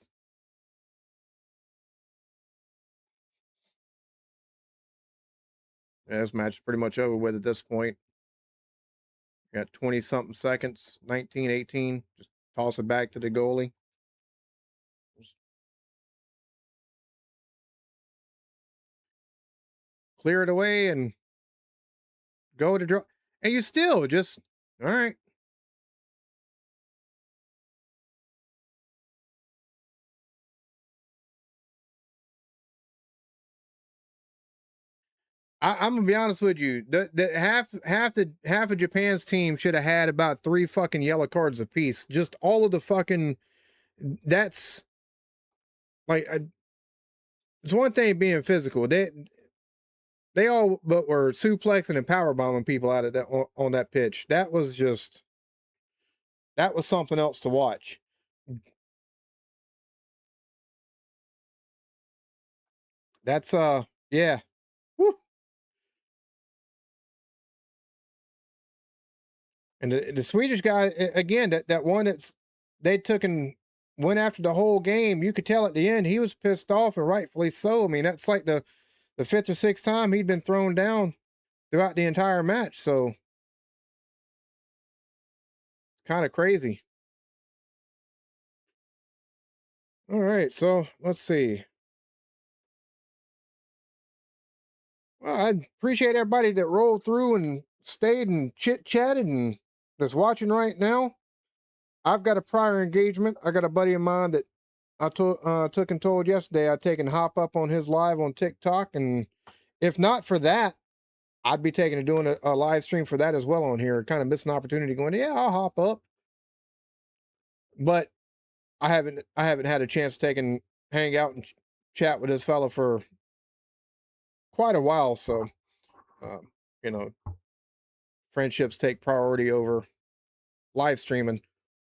Yeah, this match is pretty much over with at this point. Got 20 something seconds, 19, 18. Just toss it back to the goalie. Just clear it away and go to draw. And you still just, all right. I'm gonna be honest with you. The half of Japan's team should have had about 3 fucking yellow cards apiece. Just all of the fucking. That's like it's one thing being physical. They all but were suplexing and power bombing people out of that on that pitch. That was something else to watch. That's yeah. Woo. And the Swedish guy again, that one that's they took and went after the whole game. You could tell at the end he was pissed off, and rightfully so. I mean, that's like the fifth or sixth time he'd been thrown down throughout the entire match. So kind of crazy. All right, so let's see. Well, I appreciate everybody that rolled through and stayed and chit chatted and that's watching right now. I've got a prior engagement. I got a buddy of mine that took and told yesterday I'd take and hop up on his live on TikTok, and if not for that, I'd be taking and doing a live stream for that as well on here. Kind of missed an opportunity going, yeah, I'll hop up, but I haven't had a chance to take and hang out and chat with this fella for quite a while. So, um, you know, friendships take priority over live streaming.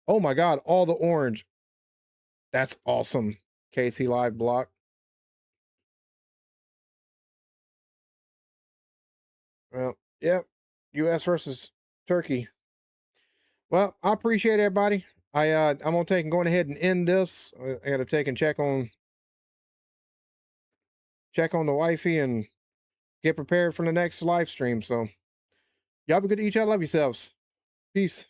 Oh my God, all the orange. That's awesome. Casey live block. Well, yep. US versus Turkey. Well, I appreciate everybody. I'm gonna take and going ahead and end this. I gotta take and check on the wifey and get prepared for the next live stream. So y'all have a good each. I love yourselves. Peace.